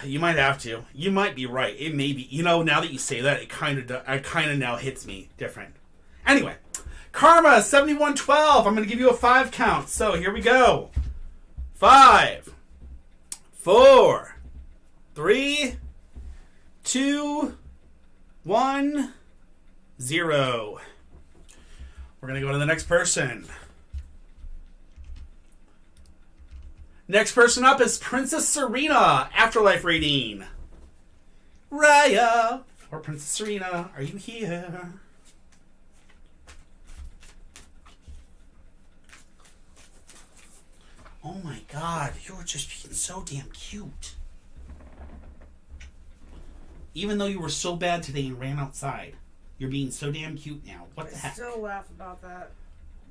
You might have to. You might be right. It may be. Now that you say that, it kind of now hits me different. Anyway, Karma 7112. I'm going to give you a 5 count. So here we go. 5, 4, 3, 2, 1, 0. We're going to go to the next person. Next person up is Princess Serena, Afterlife reading. Raya, or Princess Serena, are you here? Oh my god, you're just being so damn cute. Even though you were so bad today and ran outside, you're being so damn cute now. What the heck? I still laugh about that.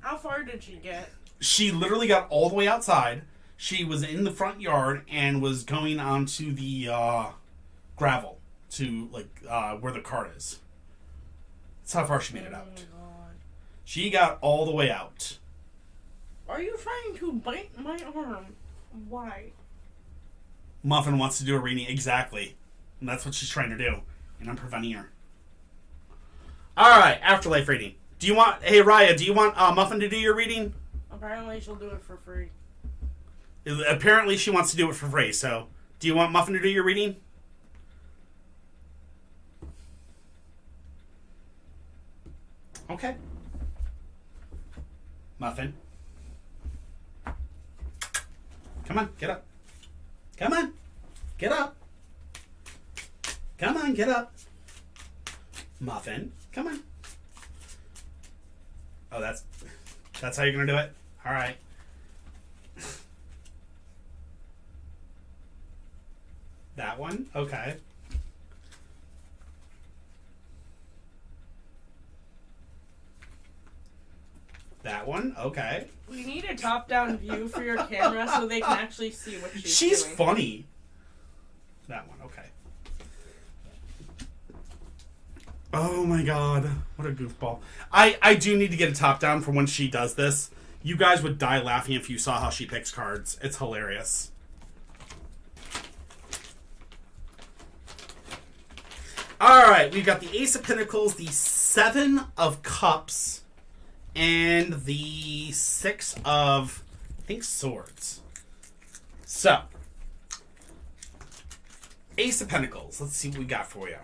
How far did she get? She literally got all the way outside. She was in the front yard and was going onto the gravel to where the cart is. That's how far she made it out. Oh my god. She got all the way out. Are you trying to bite my arm? Why? Muffin wants to do a reading. Exactly. And that's what she's trying to do. And I'm preventing her. Alright, Afterlife reading. Do you want... Hey, Raya, do you want Muffin to do your reading? Apparently she'll do it for free. Apparently she wants to do it for free, so... Do you want Muffin to do your reading? Okay. Muffin. Come on, get up. Come on, get up. Come on, get up. Muffin, come on. Oh, that's how you're gonna do it? All right. That one? Okay. That one? Okay. We need a top-down view for your camera so they can actually see what she's doing. She's funny. That one, okay. Oh my god. What a goofball. I do need to get a top-down for when she does this. You guys would die laughing if you saw how she picks cards. It's hilarious. Alright, we've got the Ace of Pentacles, the Seven of Cups, and the Six of, I think, Swords. So, Ace of Pentacles. Let's see what we got for you.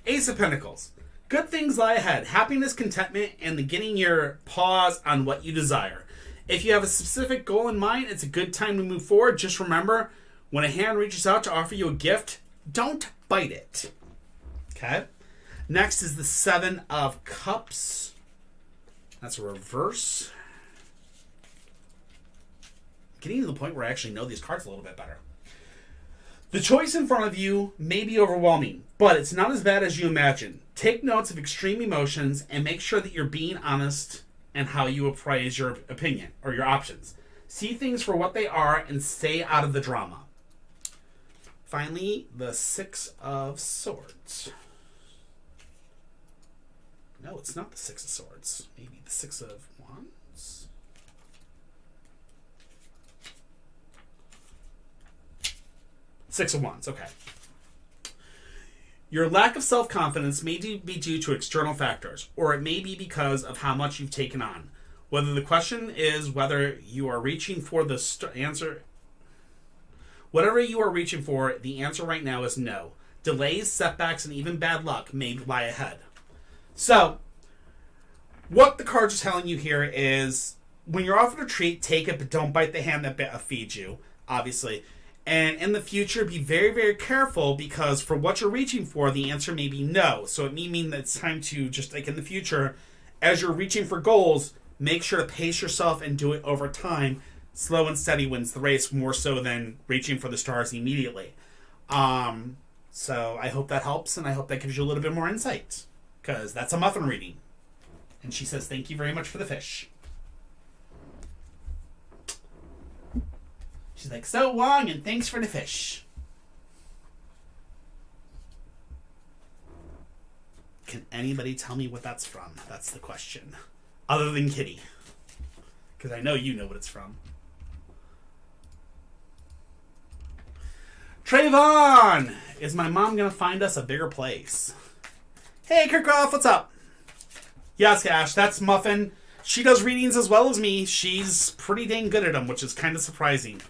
Ace of Pentacles. Good things lie ahead. Happiness, contentment, and the getting your paws on what you desire. If you have a specific goal in mind, it's a good time to move forward. Just remember, when a hand reaches out to offer you a gift, don't bite it. Okay? Next is the Seven of Cups. That's a reverse. Getting to the point where I actually know these cards a little bit better. The choice in front of you may be overwhelming, but it's not as bad as you imagine. Take notes of extreme emotions and make sure that you're being honest in how you appraise your opinion or your options. See things for what they are and stay out of the drama. Finally, the Six of Swords. No, it's not the Six of Swords. Maybe the Six of Wands? Six of Wands, okay. Your lack of self-confidence may be due to external factors, or it may be because of how much you've taken on. Whether the question is whether you are reaching for the answer... Whatever you are reaching for, the answer right now is no. Delays, setbacks, and even bad luck may lie ahead. So, what the cards are telling you here is, when you're offered a treat, take it, but don't bite the hand that feeds you, obviously. And in the future, be very, very careful, because for what you're reaching for, the answer may be no. So it may mean that it's time to, just like in the future, as you're reaching for goals, make sure to pace yourself and do it over time. Slow and steady wins the race, more so than reaching for the stars immediately. So I hope that helps, and I hope that gives you a little bit more insight, because that's a Muffin reading. And she says, thank you very much for the fish. She's like, so long, and thanks for the fish. Can anybody tell me what that's from? That's the question. Other than Kitty. Because I know you know what it's from. Trayvon! Is my mom going to find us a bigger place? Hey, Kirkhoff, what's up? Yes, Ash, that's Muffin. She does readings as well as me. She's pretty dang good at them, which is kind of surprising.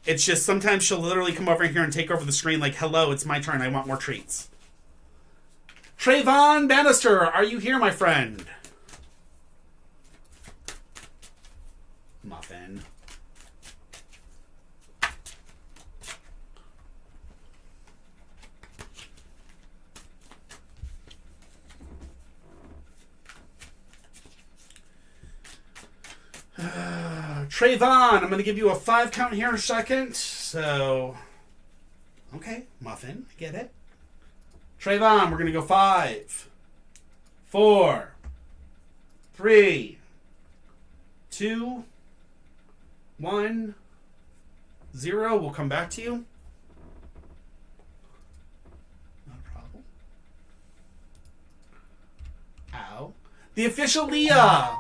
It's just sometimes she'll literally come over here and take over the screen like, hello, it's my turn. I want more treats. Trayvon Bannister, are you here, my friend? Muffin. Trayvon, I'm going to give you a 5 count here in a second. So, okay, Muffin, I get it. Trayvon, we're going to go 5, 4, 3, 2, 1, 0. We'll come back to you. Not a problem. Ow. The official Leah.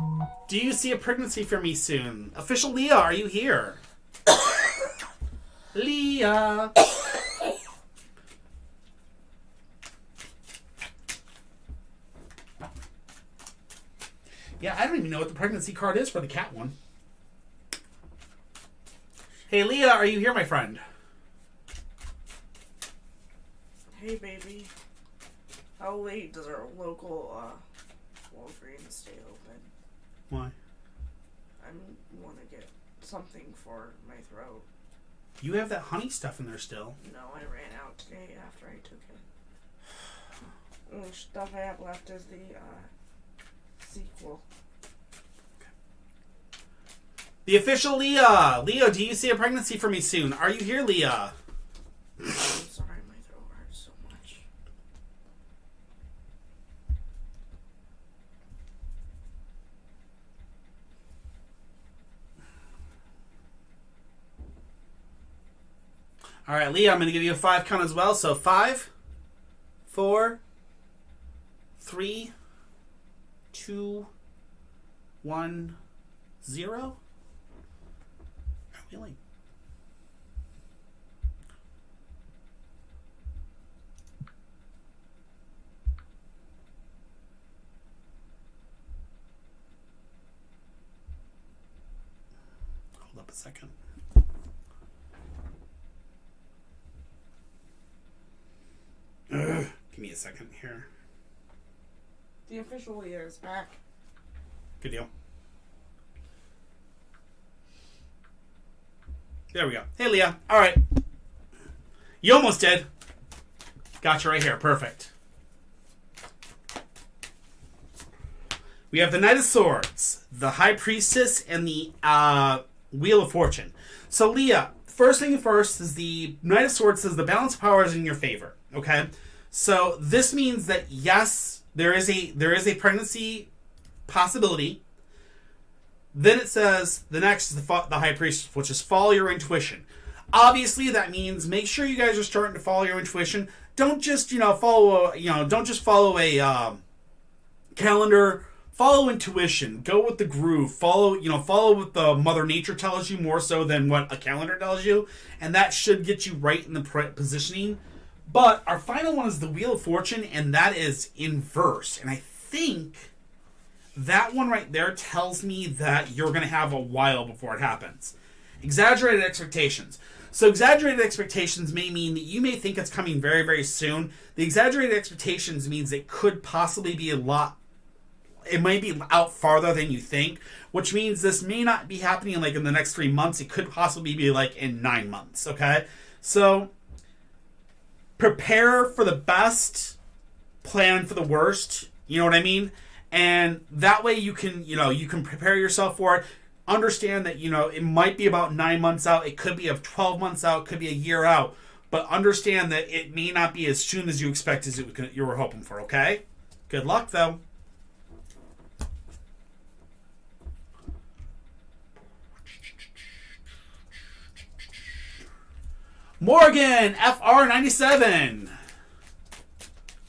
Do you see a pregnancy for me soon? Official Leah, are you here? Leah. Yeah, I don't even know what the pregnancy card is for the cat one. Hey, Leah, are you here, my friend? Hey, baby. How late does our local Walgreens stay open? Why? I want to get something for my throat. You have that honey stuff in there still. No, I ran out today after I took it. The only stuff I have left is the sequel. The official Leah. Leah, do you see a pregnancy for me soon? Are you here, Leah? I'm sorry, my throat hurts so much. All right, Leah, I'm going to give you a 5 count as well. So 5, 4, 3, 2, 1, 0. Really? Hold up a second. Ugh. Give me a second here. The official Leah is back. Good deal. There we go. Hey, Leah. All right. You almost did. Got you right here. Perfect. We have the Knight of Swords, the High Priestess, and the Wheel of Fortune. So, Leah, first thing first is the Knight of Swords says the balance of power is in your favor. Okay? So, this means that, yes, there is a pregnancy possibility. Then it says the next is the High Priestess, which is follow your intuition. Obviously, that means make sure you guys are starting to follow your intuition. Don't just follow a calendar. Follow intuition. Go with the groove. Follow what the Mother Nature tells you more so than what a calendar tells you, and that should get you right in the positioning. But our final one is the Wheel of Fortune, and that is inverse. And I think that one right there tells me that you're going to have a while before it happens. Exaggerated expectations. So exaggerated expectations may mean that you may think it's coming very, very soon. The exaggerated expectations means it could possibly be it might be out farther than you think, which means this may not be happening like in the next 3 months. It could possibly be like in 9 months, okay? So prepare for the best, plan for the worst, you know what I mean? And that way you can prepare yourself for it. Understand that, it might be about 9 months out. It could be 12 months out. It could be a year out. But understand that it may not be as soon as you expect as you were hoping for, okay? Good luck, though. Morgan, FR97.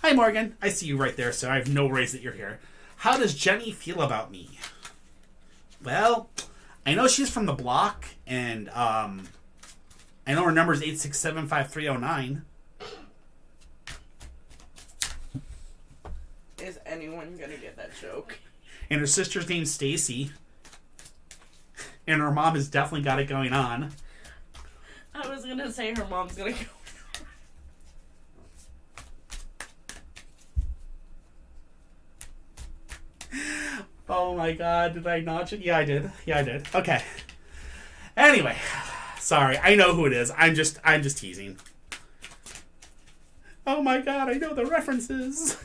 Hi, Morgan. I see you right there, so I have no worries that you're here. How does Jenny feel about me? Well, I know she's from the block, and I know her number is 867-5309. Is anyone gonna get that joke? And her sister's name's Stacy. And her mom has definitely got it going on. I was gonna say her mom's gonna go. Oh my god, did I not? Yeah, I did. Okay. Anyway, sorry. I know who it is. I'm just teasing. Oh my god, I know the references.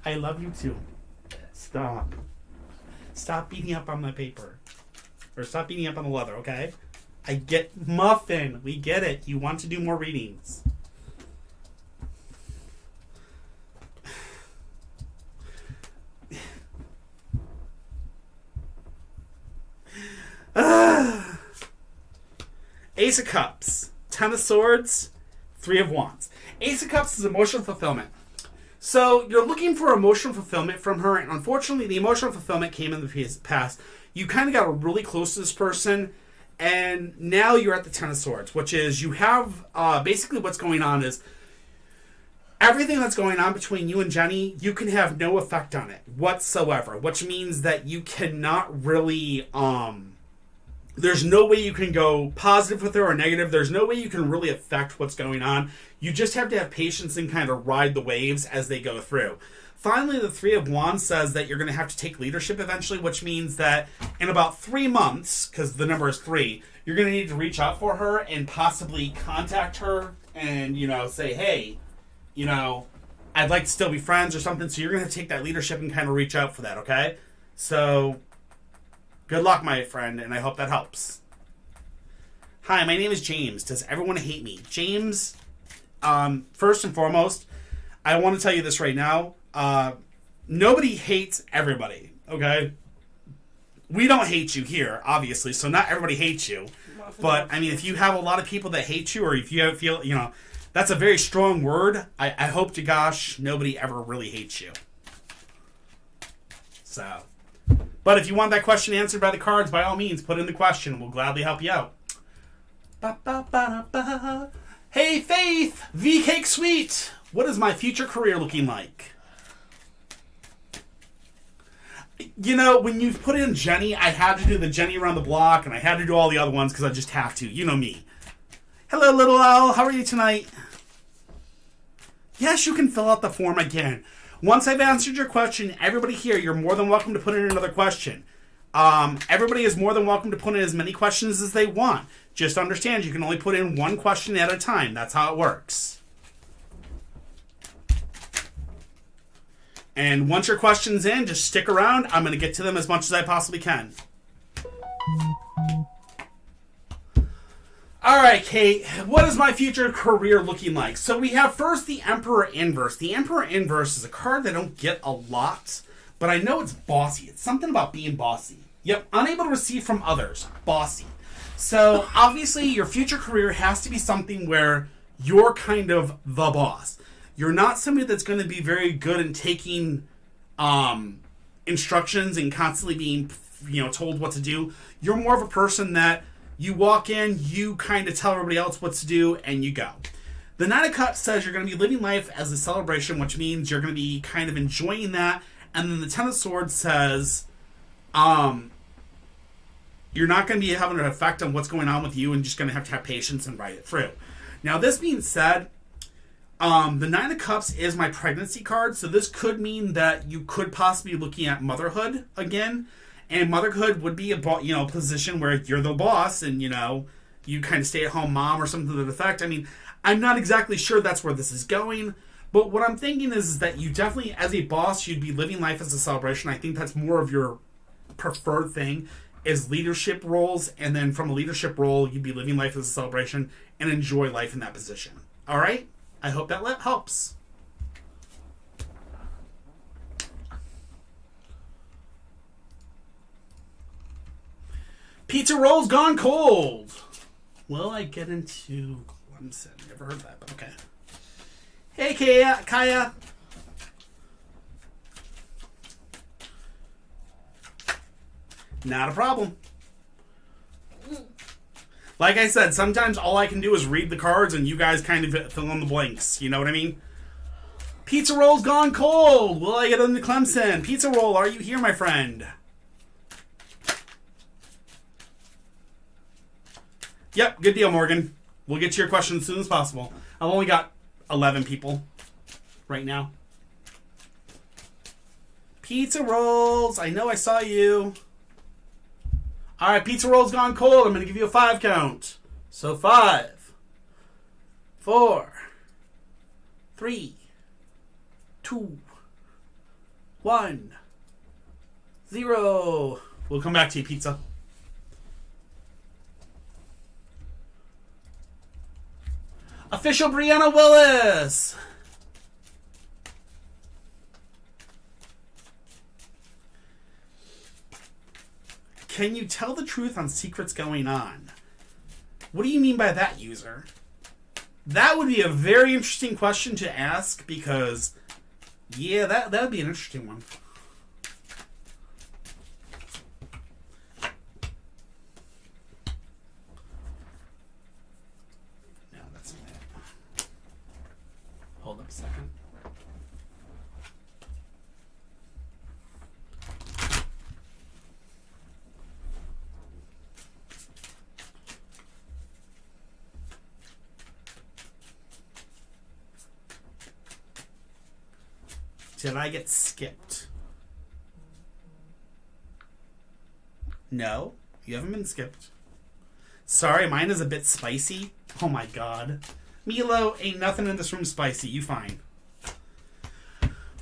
I love you too. Stop. Stop beating up on my paper. Or stop beating up on the leather, okay? I get Muffin. We get it. You want to do more readings. Ace of Cups, Ten of Swords, Three of Wands. Ace of Cups is emotional fulfillment. So you're looking for emotional fulfillment from her, and unfortunately the emotional fulfillment came in the past. You kind of got really close to this person, and now you're at the Ten of Swords, which is you have, basically what's going on is everything that's going on between you and Jenny, you can have no effect on it whatsoever, which means that you cannot really, there's no way you can go positive with her or negative. There's no way you can really affect what's going on. You just have to have patience and kind of ride the waves as they go through. Finally, the Three of Wands says that you're going to have to take leadership eventually, which means that in about 3 months, because the number is 3, you're going to need to reach out for her and possibly contact her and, say, hey, I'd like to still be friends or something. So you're going to take that leadership and kind of reach out for that, okay? So good luck, my friend, and I hope that helps. Hi, my name is James. Does everyone hate me? James, first and foremost, I want to tell you this right now. Nobody hates everybody, okay? We don't hate you here, obviously, so not everybody hates you. But, I mean, if you have a lot of people that hate you, or if you feel, that's a very strong word. I hope to gosh nobody ever really hates you. So, but if you want that question answered by the cards, by all means, put in the question. We'll gladly help you out. Ba-ba-ba-da-ba. Hey, Faith! V-Cake Sweet! What is my future career looking like? When you put in Jenny, I had to do the Jenny around the block, and I had to do all the other ones because I just have to. You know me. Hello, little owl. How are you tonight? Yes, you can fill out the form again. Once I've answered your question, everybody here, you're more than welcome to put in another question. Everybody is more than welcome to put in as many questions as they want. Just understand, you can only put in one question at a time. That's how it works. And once your question's in, just stick around. I'm going to get to them as much as I possibly can. Alright, Kate, what is my future career looking like? So we have first the Emperor Inverse. The Emperor Inverse is a card that I don't get a lot, but I know it's bossy. It's something about being bossy. Yep, unable to receive from others. Bossy. So, obviously, your future career has to be something where you're kind of the boss. You're not somebody that's going to be very good in taking instructions and constantly being, told what to do. You're more of a person that you walk in, you kind of tell everybody else what to do, and you go. The Nine of Cups says you're going to be living life as a celebration, which means you're going to be kind of enjoying that. And then the Ten of Swords says you're not going to be having an effect on what's going on with you and just going to have patience and ride it through. Now, this being said, the Nine of Cups is my pregnancy card, so this could mean that you could possibly be looking at motherhood again. And motherhood would be a position where you're the boss and, you kind of stay-at-home mom or something to that effect. I mean, I'm not exactly sure that's where this is going, but what I'm thinking is that you definitely, as a boss, you'd be living life as a celebration. I think that's more of your preferred thing, is leadership roles, and then from a leadership role, you'd be living life as a celebration and enjoy life in that position. All right? I hope that helps. Pizza rolls gone cold. Will I get into Clemson? Never heard that, but okay. Hey, Kaya. Not a problem. Like I said, sometimes all I can do is read the cards and you guys kind of fill in the blanks. You know what I mean? Pizza roll's gone cold. Will I get into Clemson? Pizza roll, are you here, my friend? Yep, good deal, Morgan. We'll get to your question as soon as possible. I've only got 11 people right now. Pizza rolls. I know I saw you. All right, pizza rolls gone cold. I'm going to give you a 5 count. So 5, 4, 3, 2, 1, 0. We'll come back to you, pizza. Official Brianna Willis. Can you tell the truth on secrets going on? What do you mean by that, user? That would be a very interesting question to ask because, yeah, that would be an interesting one. No, that's not it. Hold up a second. Did I get skipped? No, you haven't been skipped. Sorry, mine is a bit spicy. Oh my god. Milo, ain't nothing in this room spicy. You fine.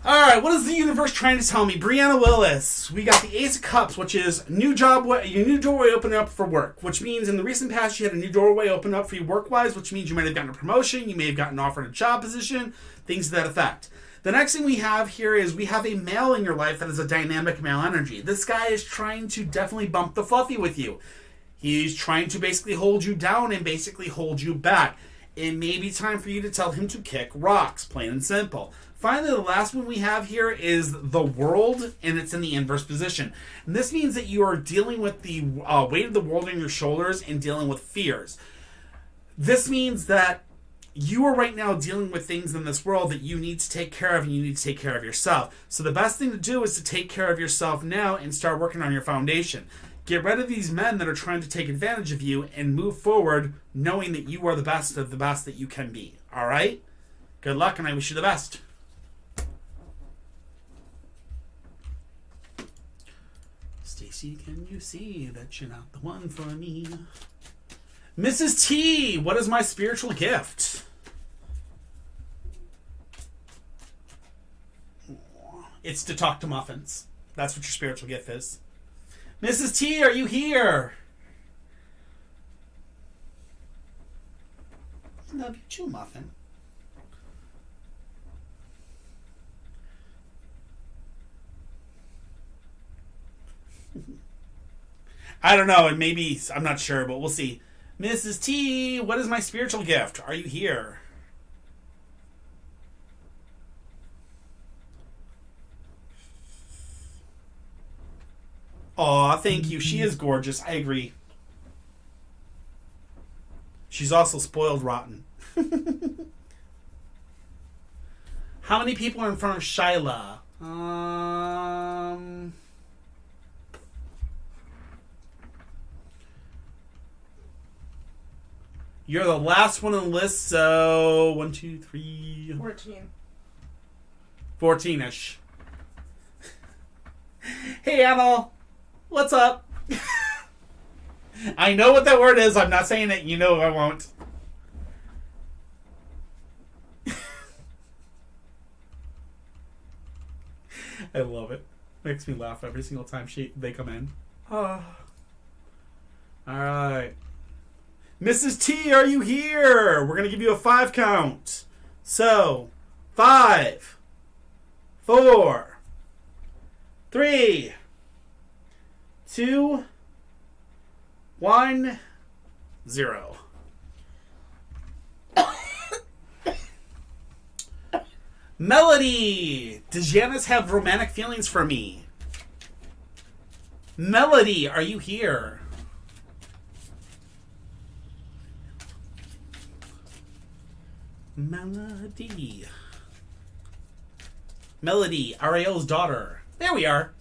Alright, what is the universe trying to tell me? Brianna Willis. We got the Ace of Cups, which is your new doorway opening up for work. Which means in the recent past you had a new doorway open up for you work-wise, which means you might have gotten a promotion, you may have gotten offered a job position, things to that effect. The next thing we have here is we have a male in your life that is a dynamic male energy. This guy is trying to definitely bump the fluffy with you. He's trying to basically hold you down and basically hold you back. It may be time for you to tell him to kick rocks, plain and simple. Finally, the last one we have here is the world, and it's in the inverse position. And this means that you are dealing with the weight of the world on your shoulders and dealing with fears. This means that you are right now dealing with things in this world that you need to take care of, and you need to take care of yourself. So the best thing to do is to take care of yourself now and start working on your foundation. Get rid of these men that are trying to take advantage of you and move forward knowing that you are the best of the best that you can be. All right? Good luck, and I wish you the best. Stacy, can you see that you're not the one for me? Mrs. T, what is my spiritual gift? It's to talk to muffins. That's what your spiritual gift is. Mrs. T, are you here? Love you too, muffin. I don't know, and maybe, I'm not sure, but we'll see. Mrs. T, what is my spiritual gift? Are you here? Aw, thank you. She is gorgeous. I agree. She's also spoiled rotten. How many people are in front of Shyla? You're the last one on the list, so 1, 2, 3... 14. 14-ish. Hey, Emil. What's up? I know what that word is. I'm not saying it. You know I won't. I love it. Makes me laugh every single time they come in. Oh. All right. Mrs. T, are you here? We're going to give you a 5 count. So, 5, 4, 3, 2, 1, 0. Melody, does Janice have romantic feelings for me? Melody, are you here? Melody. Melody, Ariel's daughter. There we are.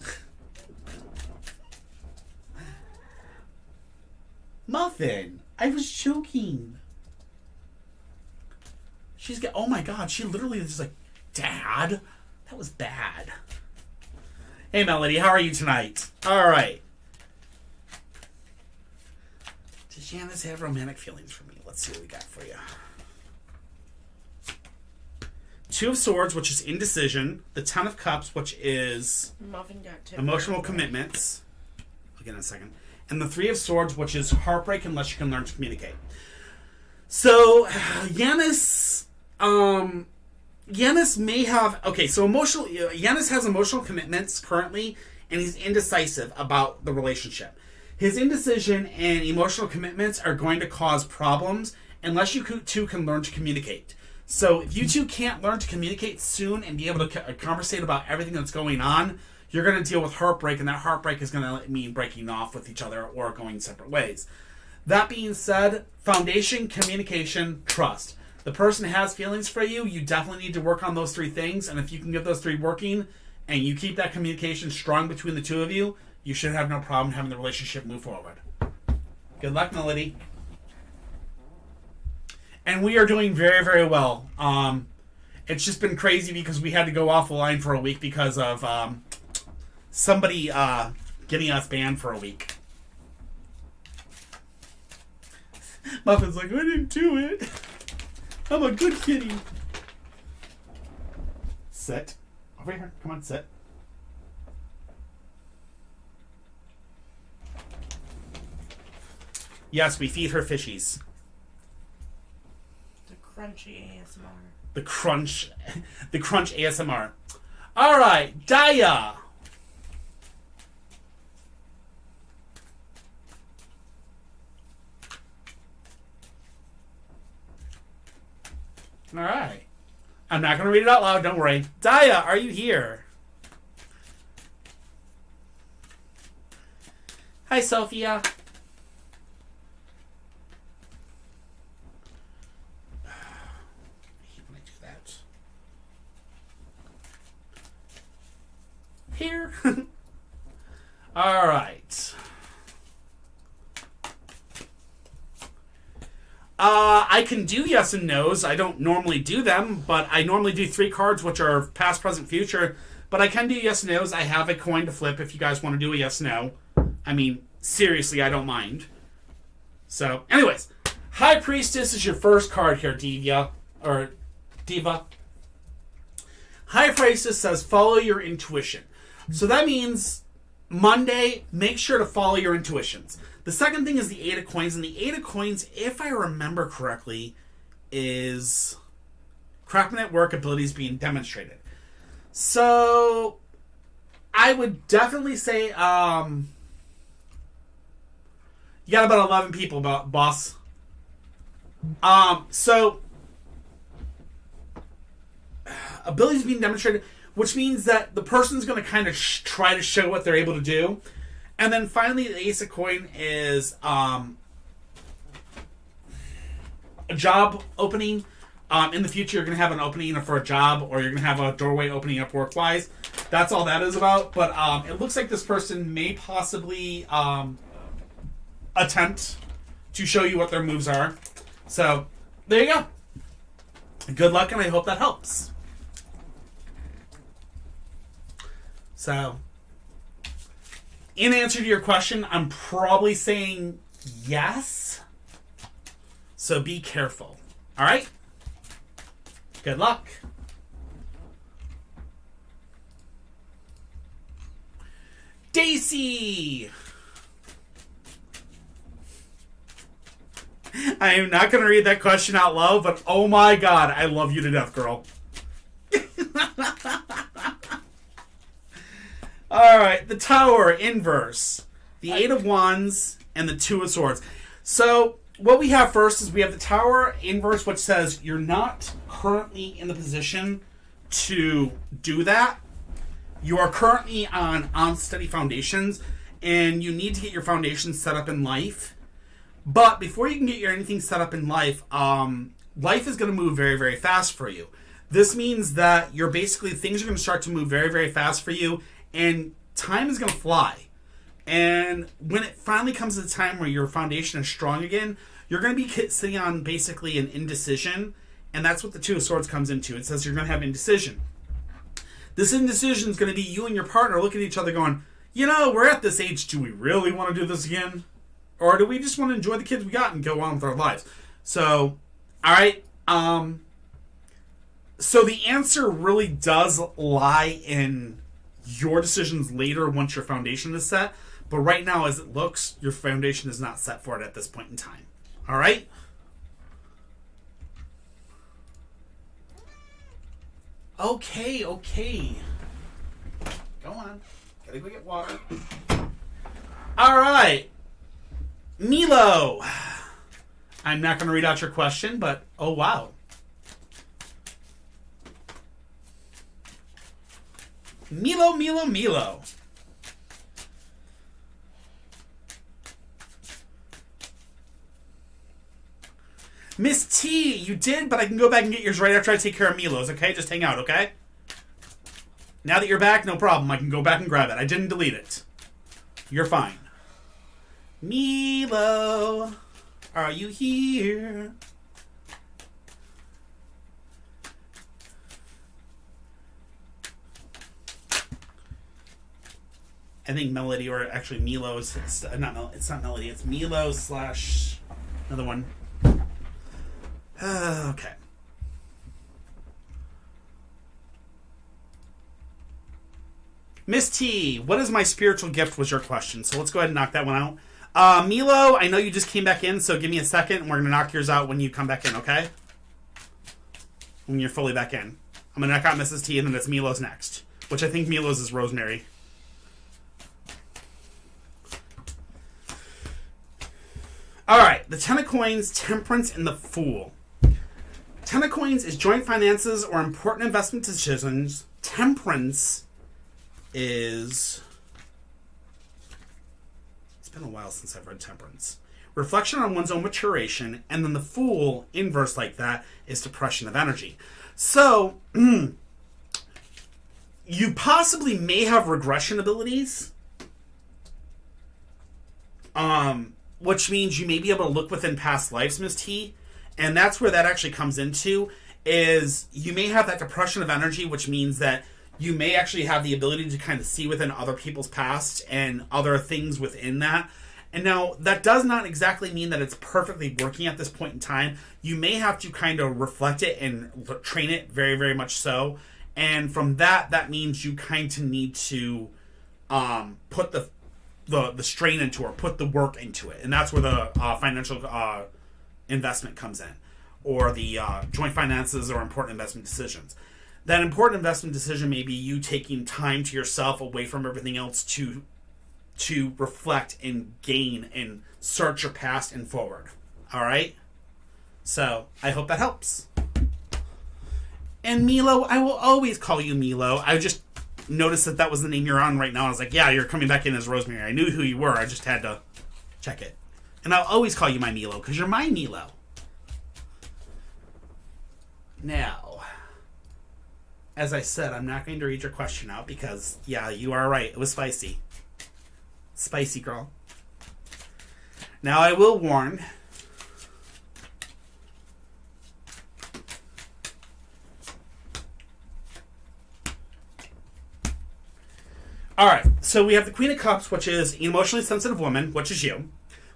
Muffin, I was joking. Oh my god, she literally is like, Dad, that was bad. Hey Melody, how are you tonight? Alright. Does Janice have romantic feelings for me? Let's see what we got for you. Two of Swords, which is indecision. The Ten of Cups, which is emotional commitments. I'll get in a second. And the Three of Swords, which is heartbreak unless you can learn to communicate. So, Yanis may have... Okay, so Yanis has emotional commitments currently, and he's indecisive about the relationship. His indecision and emotional commitments are going to cause problems unless you two can learn to communicate. So if you two can't learn to communicate soon and be able to conversate about everything that's going on, you're going to deal with heartbreak, and that heartbreak is going to mean breaking off with each other or going separate ways. That being said, foundation, communication, trust. The person has feelings for you. You definitely need to work on those three things, and if you can get those three working and you keep that communication strong between the two of you, you should have no problem having the relationship move forward. Good luck, Melody. And we are doing very, very well. It's just been crazy because we had to go offline for a week because of somebody getting us banned for a week. Muffin's like, I didn't do it. I'm a good kitty. Sit. Over here. Come on, sit. Yes, we feed her fishies. Crunchy ASMR. The crunch ASMR. All right, Daya. All right. I'm not going to read it out loud. Don't worry. Daya, are you here? Hi, Sophia. Here. All right. I can do yes and no's. I don't normally do them, but I normally do 3 cards, which are past, present, future. But I can do yes and no's. I have a coin to flip if you guys want to do a yes no. I mean, seriously, I don't mind. So, anyways, High Priestess is your first card here, Diva. High Priestess says, follow your intuition. So that means Monday, make sure to follow your intuitions. The second thing is the Eight of Coins. And the Eight of Coins, if I remember correctly, is craftsman at work abilities being demonstrated. So I would definitely say you got about 11 people, boss. So abilities being demonstrated, which means that the person's going to kind of try to show what they're able to do. And then finally, the Ace of Coin is a job opening. In the future, you're going to have an opening for a job, or you're going to have a doorway opening up work-wise. That's all that is about. But it looks like this person may possibly attempt to show you what their moves are. So, there you go. Good luck, and I hope that helps. So, in answer to your question, I'm probably saying yes. So be careful. All right? Good luck. Daisy! I am not going to read that question out loud, but oh my god, I love you to death, girl. Alright, the Tower, inverse. The Eight of Wands, and the Two of Swords. So, what we have first is we have the Tower, inverse, which says you're not currently in the position to do that. You are currently on unsteady foundations, and you need to get your foundations set up in life. But before you can get anything set up in life, life is going to move very, very fast for you. This means that things are going to start to move very, very fast for you, and time is going to fly. And when it finally comes to the time where your foundation is strong again, you're going to be sitting on basically an indecision, and that's what the Two of Swords comes into. It says you're going to have indecision. This indecision is going to be you and your partner looking at each other going, we're at this age, do we really want to do this again? Or do we just want to enjoy the kids we got and go on with our lives? So, alright, so the answer really does lie in your decisions later once your foundation is set. But right now, as it looks, your foundation is not set for it at this point in time. All right? Okay. Go on. Gotta go get water. All right. Milo. I'm not going to read out your question, but oh, wow. Milo. Miss T, you did, but I can go back and get yours right after I take care of Milo's, okay? Just hang out, okay? Now that you're back, no problem. I can go back and grab it. I didn't delete it. You're fine. Milo, are you here? I think Melody, or actually Milo's, it's not Melody, it's Milo / another one. Okay. Miss T, what is my spiritual gift was your question. So let's go ahead and knock that one out. Milo, I know you just came back in, so give me a second, and we're going to knock yours out when you come back in, okay? When you're fully back in. I'm going to knock out Mrs. T, and then it's Milo's next. Which I think Milo's is Rosemary. Alright, the Ten of Coins, Temperance, and the Fool. Ten of Coins is joint finances or important investment decisions. Temperance is... It's been a while since I've read Temperance. Reflection on one's own maturation. And then the Fool, inverse like that, is depression of energy. So, you possibly may have regression abilities. Which means you may be able to look within past lives, Ms. T. And that's where that actually comes into, is you may have that depression of energy, which means that you may actually have the ability to kind of see within other people's past and other things within that. And now, that does not exactly mean that it's perfectly working at this point in time. You may have to kind of reflect it and train it very, very much so. And from that means you kind of need to put the strain into, or put the work into it. And that's where the financial investment comes in, or the joint finances or important investment decisions. That important investment decision may be you taking time to yourself away from everything else to reflect and gain and search your past and forward. All right? So, I hope that helps. And Milo, I will always call you Milo. I just noticed that was the name you're on right now. I was like, yeah, you're coming back in as Rosemary. I knew who you were. I just had to check it. And I'll always call you my Milo, because you're my Milo. Now, as I said, I'm not going to read your question out because, yeah, you are right. It was spicy. Spicy, girl. Now, I will warn. Alright, so we have the Queen of Cups, which is an emotionally sensitive woman, which is you.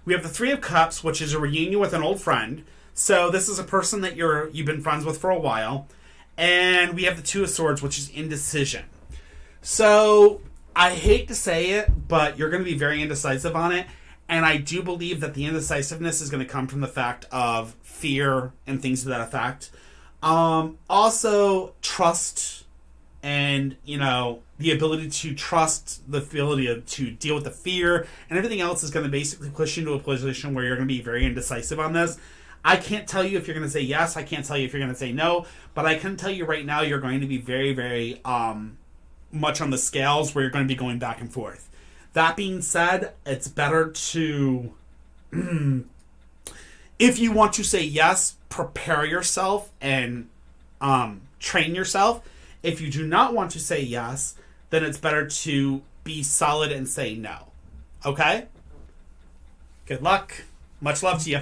We have the Three of Cups, which is a reunion with an old friend. So this is a person that you've been friends with for a while. And we have the Two of Swords, which is indecision. So I hate to say it, but you're going to be very indecisive on it. And I do believe that the indecisiveness is going to come from the fact of fear and things to that effect. Also, trust and, the ability to trust, the ability to deal with the fear, and everything else is going to basically push you into a position where you're going to be very indecisive on this. I can't tell you if you're going to say yes. I can't tell you if you're going to say no. But I can tell you right now you're going to be very, very much on the scales where you're going to be going back and forth. That being said, it's better to... if you want to say yes, prepare yourself and train yourself. If you do not want to say yes, then it's better to be solid and say no. Okay? Good luck. Much love to you.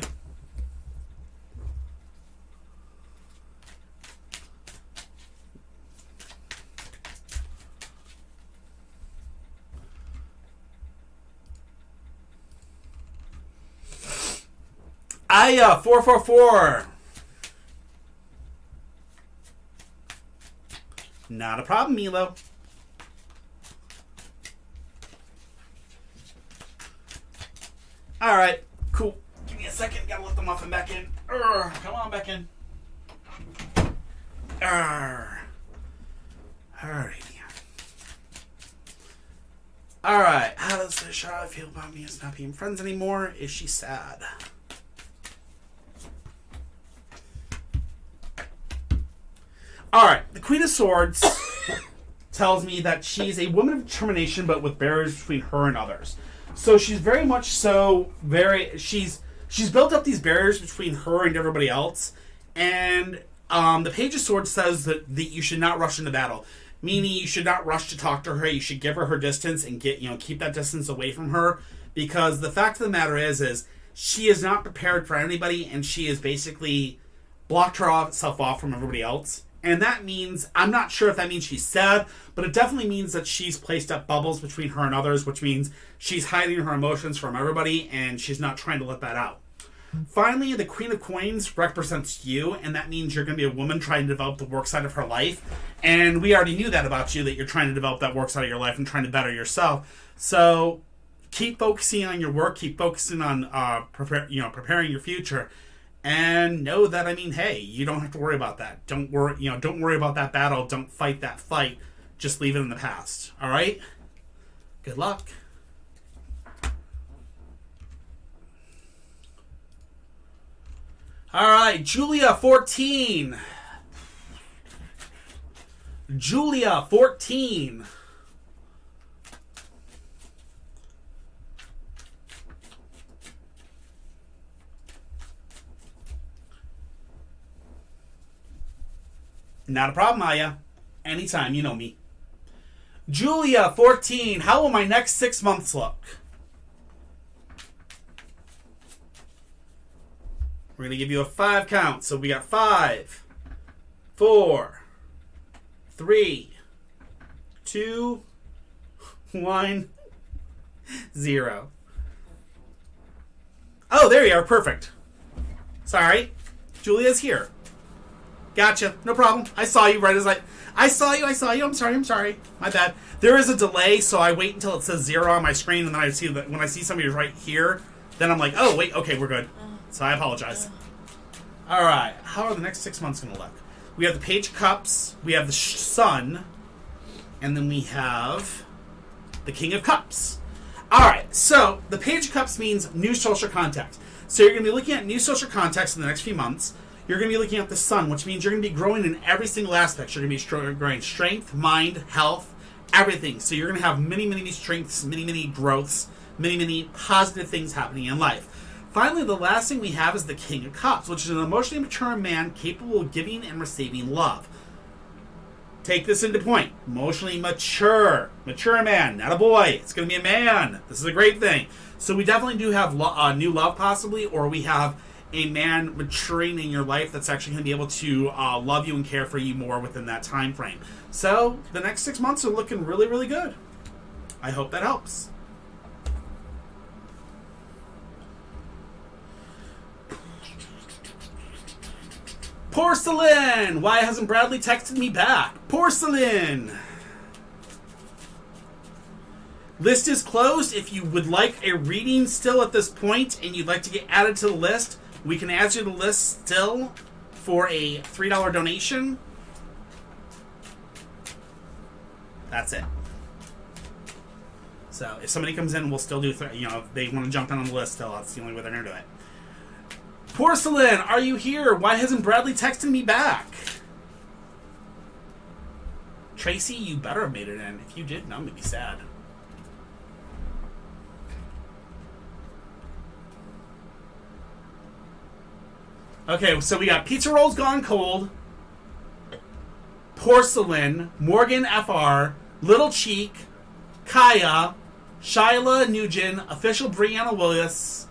Aya 444. Not a problem, Milo. All right, cool. Give me a second. Gotta let the muffin back in. Come on, back in. Alrighty. Alright, how does Charlotte feel about me as not being friends anymore? Is she sad? Alright, the Queen of Swords tells me that she's a woman of determination, but with barriers between her and others. So she's very much so she's built up these barriers between her and everybody else, and the Page of Swords says that you should not rush into battle. Meaning you should not rush to talk to her. You should give her distance and keep that distance away from her. Because the fact of the matter is she is not prepared for anybody, and she has basically blocked herself off from everybody else. And that means, I'm not sure if that means she's sad, but it definitely means that she's placed up bubbles between her and others, which means she's hiding her emotions from everybody, and she's not trying to let that out. Finally, the Queen of Coins represents you, and that means you're going to be a woman trying to develop the work side of her life. And we already knew that about you, that you're trying to develop that work side of your life and trying to better yourself. So keep focusing on your work, keep focusing on preparing your future, and know that, hey, you don't have to worry about that. Don't worry about that battle. Don't fight that fight. Just leave it in the past. All right? Good luck. All right, Julia 14. Julia 14. Not a problem, Aya. Anytime, you know me. Julia 14. How will my next 6 months look? We're going to give you a 5 count. So we got 5, 4, 3, 2, 1, 0. Oh, there you are. Perfect. Sorry. Julia's here. Gotcha. No problem. I saw you right as I saw you. I'm sorry. My bad. There is a delay, so I wait until it says 0 on my screen, and then I see that when I see somebody right here, then I'm like, oh, wait, okay, we're good. So I apologize. All right. How are the next 6 months going to look? We have the Page of Cups. We have the Sun. And then we have the King of Cups. All right. So the Page of Cups means new social contacts. So you're going to be looking at new social contacts in the next few months. You're going to be looking at the Sun, which means you're going to be growing in every single aspect. You're going to be growing strength, mind, health, everything. So you're going to have many strengths, many growths, many positive things happening in life. Finally, the last thing we have is the King of Cups, which is an emotionally mature man capable of giving and receiving love. Take this into point. Emotionally mature. Mature man, not a boy. It's going to be a man. This is a great thing. So we definitely do have new love possibly, or we have a man maturing in your life that's actually going to be able to love you and care for you more within that time frame. So the next 6 months are looking really good. I hope that helps. Porcelain! Why hasn't Bradley texted me back? Porcelain! List is closed. If you would like a reading still at this point and you'd like to get added to the list, we can add you to the list still for a $3 donation. That's it. So if somebody comes in, we'll still do, if they want to jump in on the list still, that's the only way they're going to do it. Porcelain, are you here? Why hasn't Bradley texted me back? Tracy, you better have made it in. If you didn't, I'm going to be sad. Okay, so we got Pizza Rolls Gone Cold, Porcelain, Morgan FR, Little Cheek, Kaya, Shyla Nugent, Official Brianna Willis,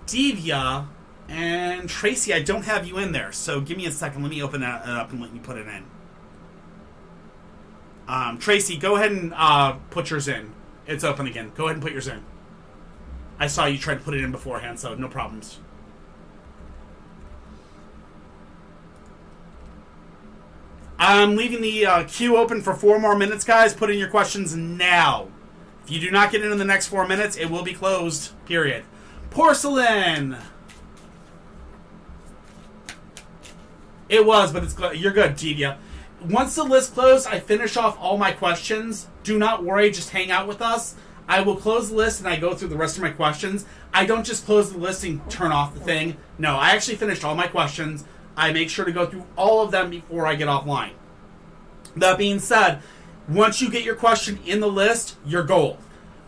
Devia, and Tracy. I don't have you in there, so give me a second. Let me open that up and let you put it in. Tracy, go ahead and put yours in. It's open again. Go ahead and put yours in. I saw you try to put it in beforehand, so no problems. I'm leaving the queue open for 4 more minutes, guys. Put in your questions now. If you do not get in the next 4 minutes, it will be closed. Period. Porcelain. It was, but it's you're good, Divya. Once the list closed, I finish off all my questions. Do not worry, just hang out with us. I will close the list and I go through the rest of my questions. I don't just close the list and turn off the thing. No, I actually finished all my questions. I make sure to go through all of them before I get offline. That being said, once you get your question in the list, you're gold.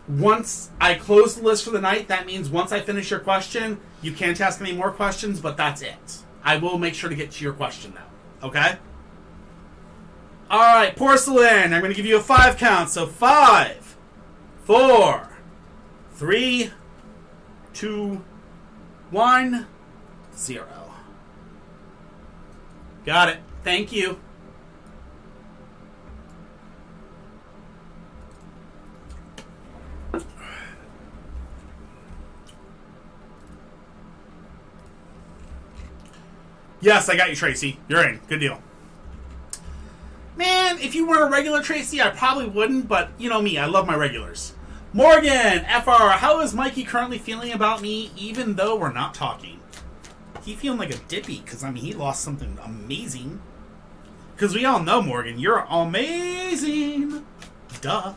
Once I close the list for the night, that means once I finish your question, you can't ask any more questions, but that's it. I will make sure to get to your question now. Okay? Alright, Porcelain. I'm going to give you a 5 count. So 5, 4, 3, 2, 1, 0. Got it. Thank you. Yes, I got you, Tracy. You're in. Good deal. Man, if you weren't a regular, Tracy, I probably wouldn't, but you know me, I love my regulars. Morgan, FR, how is Mikey currently feeling about me, even though we're not talking? He feeling like a dippy, because, I mean, he lost something amazing. Because we all know, Morgan, you're amazing. Duh.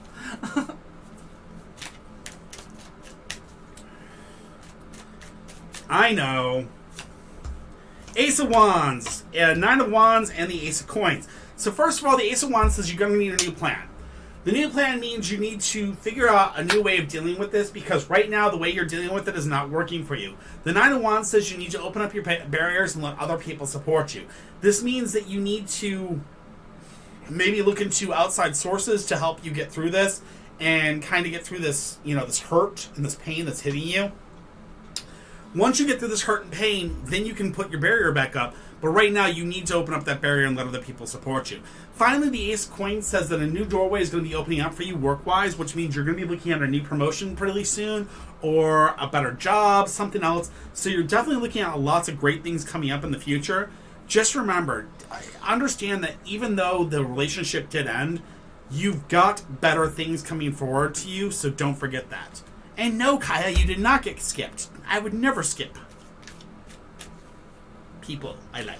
I know. Ace of Wands, 9 of Wands, and the Ace of Coins. So first of all, the Ace of Wands says you're going to need a new plan. The new plan means you need to figure out a new way of dealing with this, because right now the way you're dealing with it is not working for you. The 9 of Wands says you need to open up your barriers and let other people support you. This means that you need to maybe look into outside sources to help you get through this and kind of get through this, you know, this hurt and this pain that's hitting you. Once you get through this hurt and pain, then you can put your barrier back up. But right now, you need to open up that barrier and let other people support you. Finally, the Ace of Coins says that a new doorway is going to be opening up for you work-wise, which means you're going to be looking at a new promotion pretty soon, or a better job, something else. So you're definitely looking at lots of great things coming up in the future. Just remember, understand that even though the relationship did end, you've got better things coming forward to you, so don't forget that. And no, Kaya, you did not get skipped. I would never skip people I like.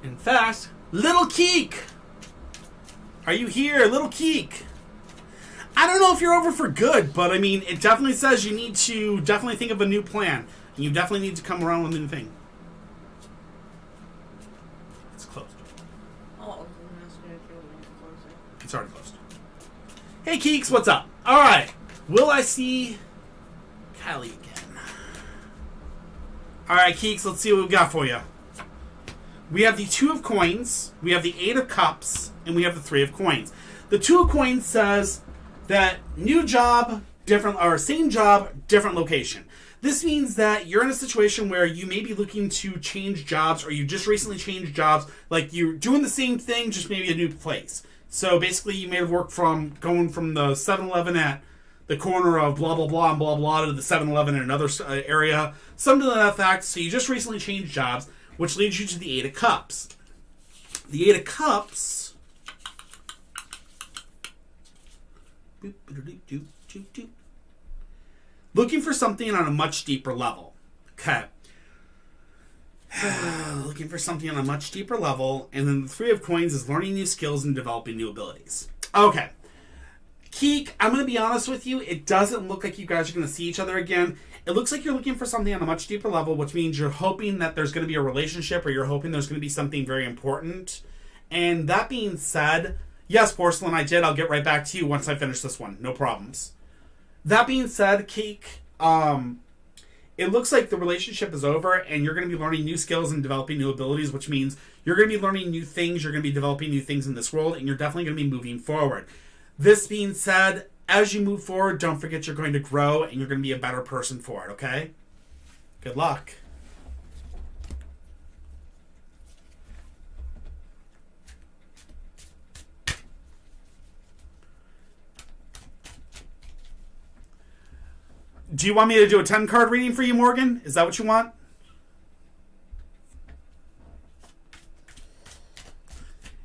In fact, Little Keek! Are you here, Little Keek? I don't know if you're over for good, but I mean, it definitely says you need to definitely think of a new plan. And you definitely need to come around with a new thing. It's closed. Oh, that's good. Close it. It's already closed. Hey, Keeks, what's up? Alright. Will I see Kylie again? Alright, Keeks, let's see what we've got for you. We have the 2 of Coins, we have the 8 of Cups, and we have the 3 of Coins. The 2 of Coins says that new job, different, or same job, different location. This means that you're in a situation where you may be looking to change jobs, or you just recently changed jobs, like you're doing the same thing, just maybe a new place. So basically you may have worked from going from the 7-Eleven at the corner of blah, blah, blah, and blah, blah, to the 7-Eleven in another area. Something to that fact. So you just recently changed jobs, which leads you to the 8 of Cups. The 8 of Cups... Looking for something on a much deeper level. Okay. Looking for something on a much deeper level. And then the 3 of Coins is learning new skills and developing new abilities. Okay. Keek, I'm going to be honest with you. It doesn't look like you guys are going to see each other again. It looks like you're looking for something on a much deeper level, which means you're hoping that there's going to be a relationship, or you're hoping there's going to be something very important. And that being said, yes, Porcelain, I did. I'll get right back to you once I finish this one. No problems. That being said, Keek, it looks like the relationship is over, and you're going to be learning new skills and developing new abilities, which means you're going to be learning new things, you're going to be developing new things in this world, and you're definitely going to be moving forward. This being said, as you move forward, don't forget you're going to grow, and you're going to be a better person for it, okay? Good luck. Do you want me to do a 10-card reading for you, Morgan? Is that what you want?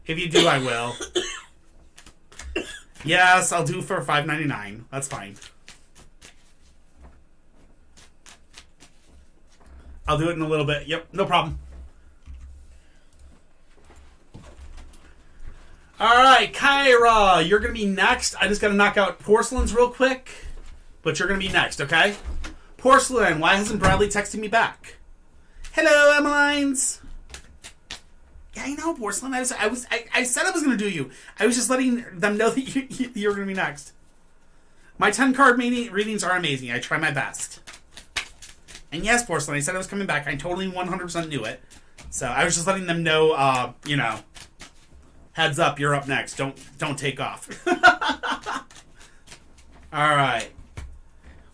If you do, I will. Yes, I'll do for $5.99. That's fine. I'll do it in a little bit. Yep, no problem. Alright, Kyra, you're going to be next. I just got to knock out Porcelain's real quick. But you're going to be next, okay? Porcelain, why hasn't Bradley texted me back? Hello, Emmeline's. Yeah, I know, Porcelain. I said I was going to do you. I was just letting them know that you were going to be next. My 10-card readings are amazing. I try my best. And yes, Porcelain, I said I was coming back. I totally 100% knew it. So I was just letting them know, heads up, you're up next. Don't take off. All right.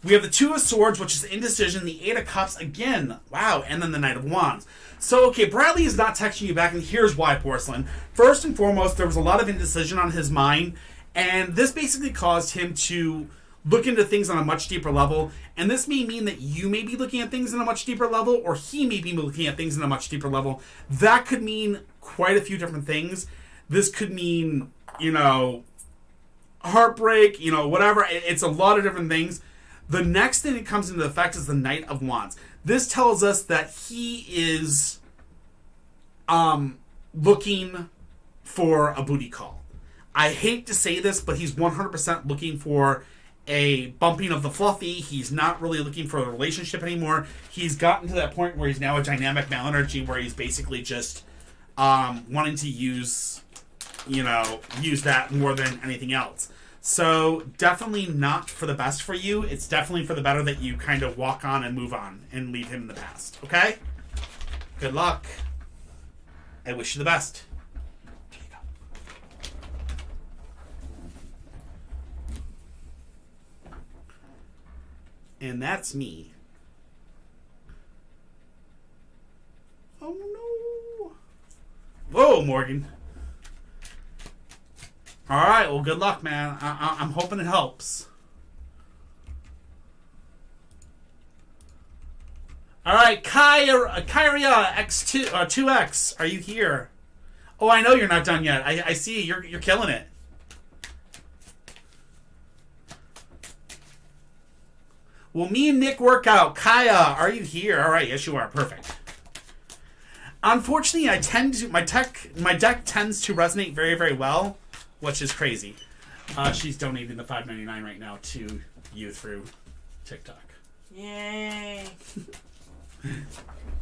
We have the Two of Swords, which is indecision, the Eight of Cups again. Wow, and then the Knight of Wands. So, okay, Bradley is not texting you back, and here's why, Porcelain. First and foremost, there was a lot of indecision on his mind, and this basically caused him to look into things on a much deeper level, and this may mean that you may be looking at things on a much deeper level, or he may be looking at things on a much deeper level. That could mean quite a few different things. This could mean, heartbreak, whatever. It's a lot of different things. The next thing that comes into effect is the Knight of Wands. This tells us that he is looking for a booty call. I hate to say this, but he's 100% looking for a bumping of the fluffy. He's not really looking for a relationship anymore. He's gotten to that point where he's now a dynamic male energy, where he's basically just wanting to use that more than anything else. So definitely not for the best for you. It's definitely for the better that you kind of walk on and move on and leave him in the past. Okay? Good luck. I wish you the best. Here you go. And that's me. Oh no. Whoa, Morgan. All right, well, good luck, man. I'm hoping it helps. All right, Kyria X2 2X, are you here? Oh, I know you're not done yet. I see you're killing it. Will me and Nick work out? Kaya, are you here? All right, yes you are. Perfect. Unfortunately, my deck tends to resonate very, very well, which is crazy. She's donating the $5.99 right now to you through TikTok. Yay.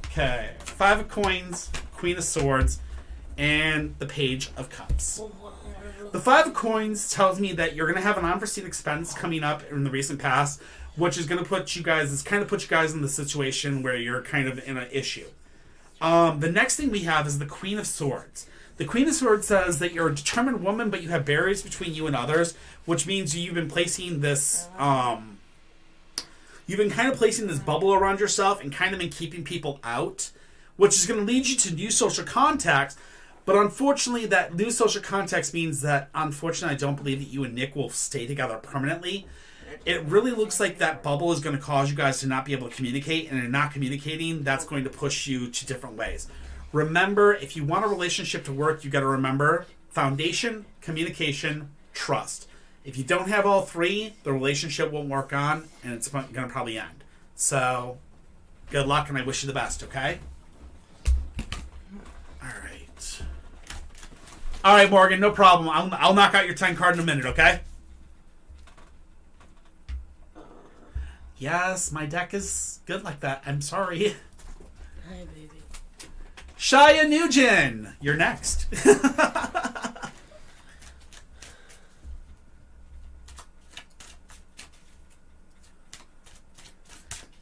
Okay. 5 of Coins, Queen of Swords, and the Page of Cups. The 5 of Coins tells me that you're going to have an unforeseen expense coming up in the recent past, which is going to put you guys in the situation where you're kind of in an issue. The next thing we have is the Queen of Swords. The Queen of Swords says that you're a determined woman, but you have barriers between you and others, which means you've been placing this, you've been kind of placing this bubble around yourself and kind of been keeping people out, which is going to lead you to new social contacts. But unfortunately, that new social contacts means that, unfortunately, I don't believe that you and Nick will stay together permanently. It really looks like that bubble is going to cause you guys to not be able to communicate, and in not communicating, that's going to push you to different ways. Remember, if you want a relationship to work, you got to remember foundation, communication, trust. If you don't have all three, the relationship won't work on, and it's going to probably end. So, good luck, and I wish you the best, okay? All right, Morgan, no problem. I'll knock out your 10 card in a minute, okay? Yes, my deck is good like that. I'm sorry. Hi, baby. Shia Nugent, you're next.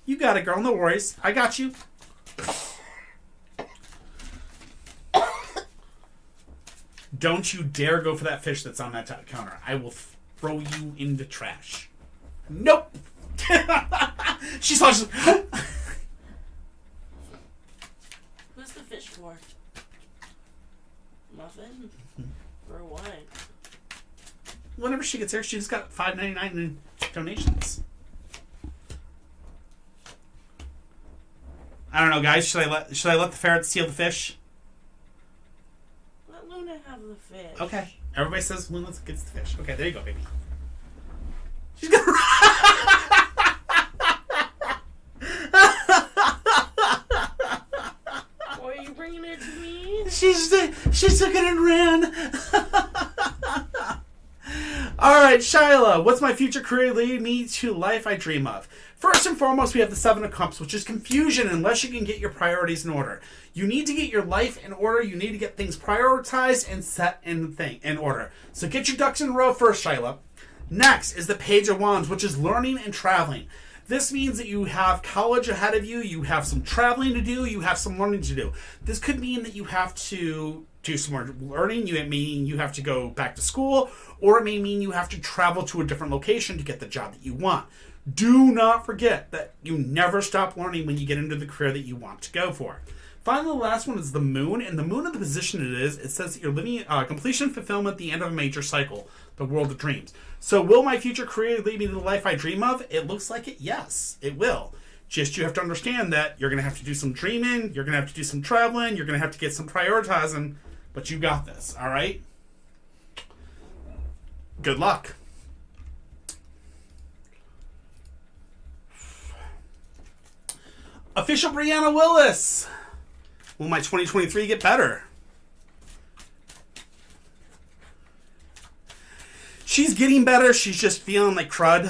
You got it, girl. No worries. I got you. Don't you dare go for that fish that's on that counter. I will throw you in the trash. Nope. She saw. Who's the fish for? Muffin? For what? Whenever she gets there, she just got $5.99 in donations. I don't know, guys. Should I let the ferret steal the fish? Let Luna have the fish. Okay. Everybody says Luna gets the fish. Okay, there you go, baby. She's gonna. Why are you bringing it to me? She took it and ran. All right, Shyla, what's my future career lead me to life I dream of? First and foremost, we have the Seven of Cups, which is confusion unless you can get your priorities in order. You need to get your life in order. You need to get things prioritized and set in order. So get your ducks in a row first, Shyla. Next is the Page of Wands, which is learning and traveling. This means that you have college ahead of you, you have some traveling to do, you have some learning to do. This could mean that you have to do some more learning, it may mean you have to go back to school, or it may mean you have to travel to a different location to get the job that you want. Do not forget that you never stop learning when you get into the career that you want to go for. Finally, the last one is the Moon, and the Moon of the position it says that you're living completion, fulfillment at the end of a major cycle, the world of dreams. So will my future career lead me to the life I dream of? It looks like it, yes, it will. Just you have to understand that you're going to have to do some dreaming, you're going to have to do some traveling, you're going to have to get some prioritizing, but you got this, all right? Good luck. Official Brianna Willis. Will my 2023 get better? She's getting better. She's just feeling like crud.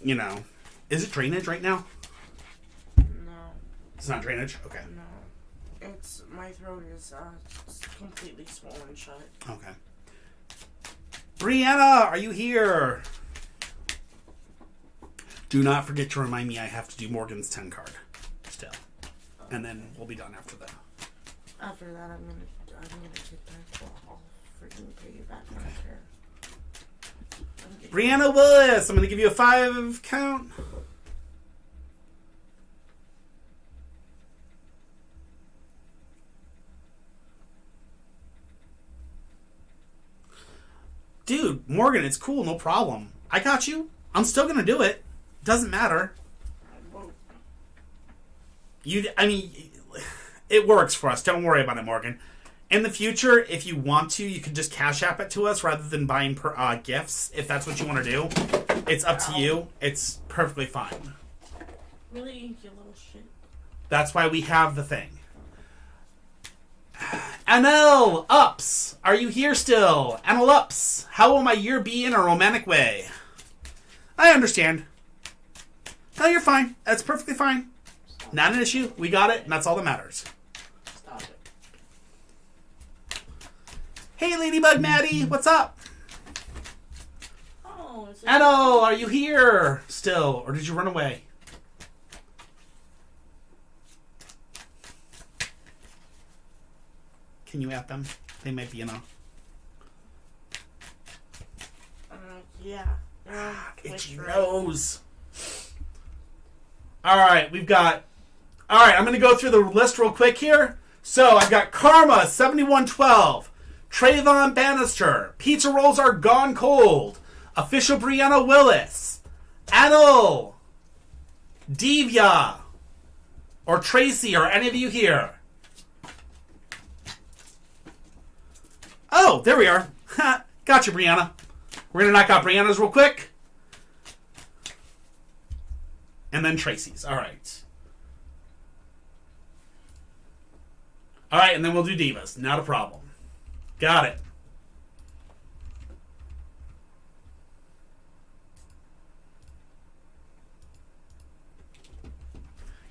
You know. Is it drainage right now? No. It's not drainage? Okay. No. It's, my throat is completely swollen shut. Okay. Brianna, are you here? Do not forget to remind me I have to do Morgan's 10 card. Still. And then we'll be done after that. After that, I'm gonna take that. I'll freaking pay you back. I don't care. Brianna Willis, I'm gonna give you a 5 count. Dude, Morgan, it's cool, no problem. I got you. I'm still gonna do it. Doesn't matter. It works for us. Don't worry about it, Morgan. In the future, if you want to, you can just Cash App it to us rather than buying gifts, if that's what you want to do. It's up to you. It's perfectly fine. Really, you little shit. That's why we have the thing. Anel Ups, are you here still? Anel Ups, how will my year be in a romantic way? I understand. No, you're fine. That's perfectly fine. Not an issue. We got it, and that's all that matters. Stop it. Hey, Ladybug Maddie, what's up? Oh, is it? Anel, are you here still, or did you run away? Can you at them? They might be, Yeah. Itchy nose. Alright, we've got... Alright, I'm going to go through the list real quick here. So, I've got Karma, 7112. Trayvon Bannister. Pizza Rolls Are Gone Cold. Official Brianna Willis. Anil. Divya. Or Tracy, or any of you here. Oh, there we are. Gotcha, Brianna. We're going to knock out Brianna's real quick. And then Tracy's. All right. All right, and then we'll do Divas. Not a problem. Got it.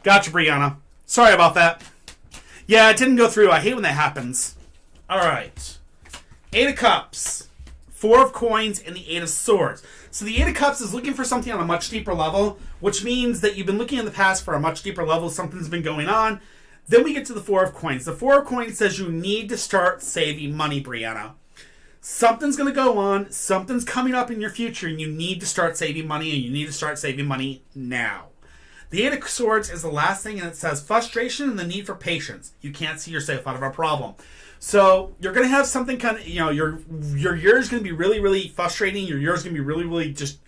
Gotcha, Brianna. Sorry about that. Yeah, it didn't go through. I hate when that happens. All right. 8 of Cups. 4 of Coins, and the 8 of Swords. So the 8 of Cups is looking for something on a much deeper level, which means that you've been looking in the past for a much deeper level. Something's been going on. Then we get to the 4 of Coins. The 4 of Coins says you need to start saving money, Brianna. Something's going to go on. Something's coming up in your future, and you need to start saving money, and you need to start saving money now. The 8 of Swords is the last thing, and it says frustration and the need for patience. You can't see yourself out of a problem. So you're going to have something kind of, your year is going to be really, really frustrating. Your year is going to be really, really just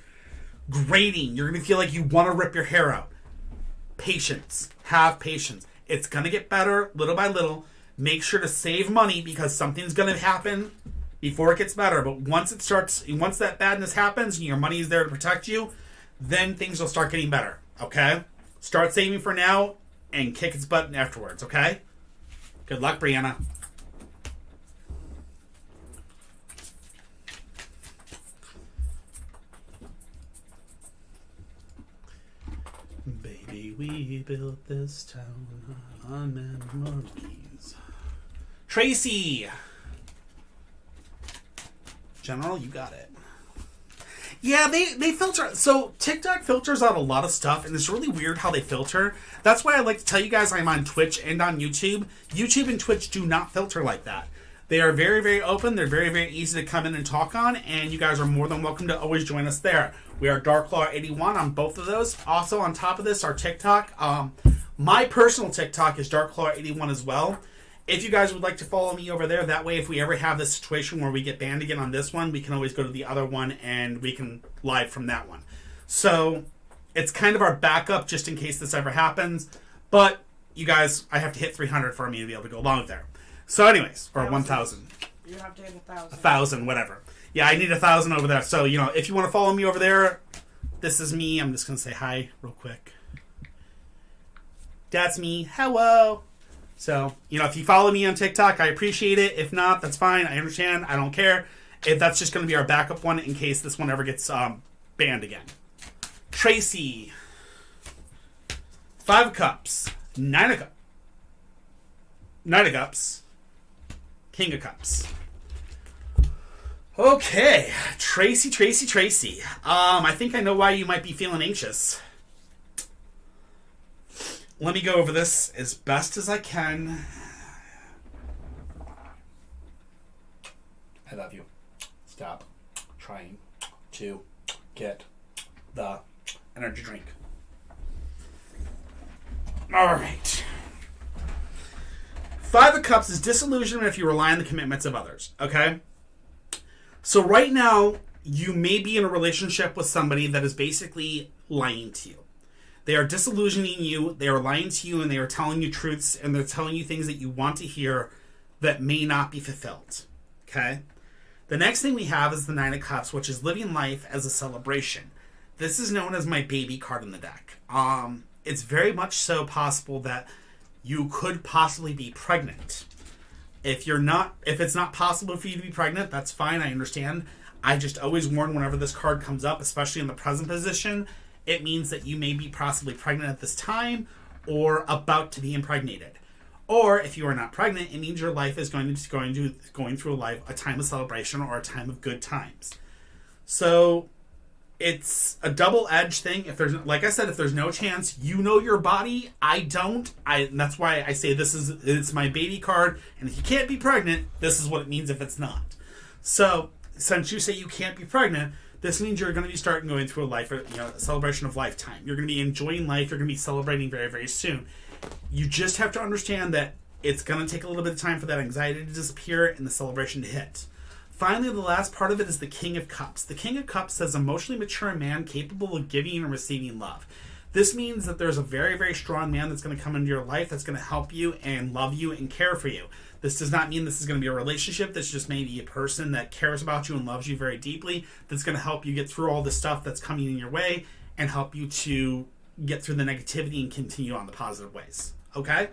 grating. You're going to feel like you want to rip your hair out. patience. Have patience. It's going to get better little by little. Make sure to save money because something's going to happen before it gets better. But once that badness happens and your money is there to protect you, then things will start getting better. Okay? Start saving for now and kick its butt afterwards. Okay? Good luck, Brianna. Baby, we built this town on memories. Tracy! General, you got it. Yeah, they filter. So TikTok filters out a lot of stuff, and it's really weird how they filter. That's why I like to tell you guys I'm on Twitch and on YouTube. YouTube and Twitch do not filter like that. They are very, very open. They're very, very easy to come in and talk on, and you guys are more than welcome to always join us there. We are DarkClaw81 on both of those. Also, on top of this, our TikTok. My personal TikTok is DarkClaw81 as well. If you guys would like to follow me over there, that way if we ever have this situation where we get banned again on this one, we can always go to the other one and we can live from that one. So, it's kind of our backup just in case this ever happens. But, you guys, I have to hit 300 for me to be able to go along with there. So anyways, or 1,000. You have to hit 1,000. 1,000, whatever. Yeah, I need 1,000 over there. So, if you want to follow me over there, this is me. I'm just going to say hi real quick. That's me. Hello. So, if you follow me on TikTok, I appreciate it. If not, that's fine. I understand. I don't care. If that's just going to be our backup one in case this one ever gets banned again. Tracy. 5 of Cups. 9 of Cups. 9 of Cups. King of Cups. Okay. Tracy. I think I know why you might be feeling anxious. Let me go over this as best as I can. I love you. Stop trying to get the energy drink. All right. 5 of Cups is disillusionment if you rely on the commitments of others, okay? So right now, you may be in a relationship with somebody that is basically lying to you. They are disillusioning you, they are lying to you, and they are telling you truths, and they're telling you things that you want to hear that may not be fulfilled, okay? The next thing we have is the 9 of Cups, which is living life as a celebration. This is known as my baby card in the deck. It's very much so possible that you could possibly be pregnant. If it's not possible for you to be pregnant, that's fine, I understand. I just always warn whenever this card comes up, especially in the present position, it means that you may be possibly pregnant at this time or about to be impregnated. Or if you are not pregnant, it means your life is going through a time of celebration or a time of good times. So it's a double-edged thing. If there's no chance, your body, I don't. And that's why I say it's my baby card. And if you can't be pregnant, this is what it means if it's not. So since you say you can't be pregnant, this means you're going to be starting going through a celebration of lifetime. You're going to be enjoying life. You're going to be celebrating very, very soon. You just have to understand that it's going to take a little bit of time for that anxiety to disappear and the celebration to hit. Finally, the last part of it is the King of Cups. The King of Cups says emotionally mature man capable of giving and receiving love. This means that there's a very, very strong man that's going to come into your life that's going to help you and love you and care for you. This does not mean this is going to be a relationship. This just may be a person that cares about you and loves you very deeply that's going to help you get through all the stuff that's coming in your way and help you to get through the negativity and continue on the positive ways. Okay?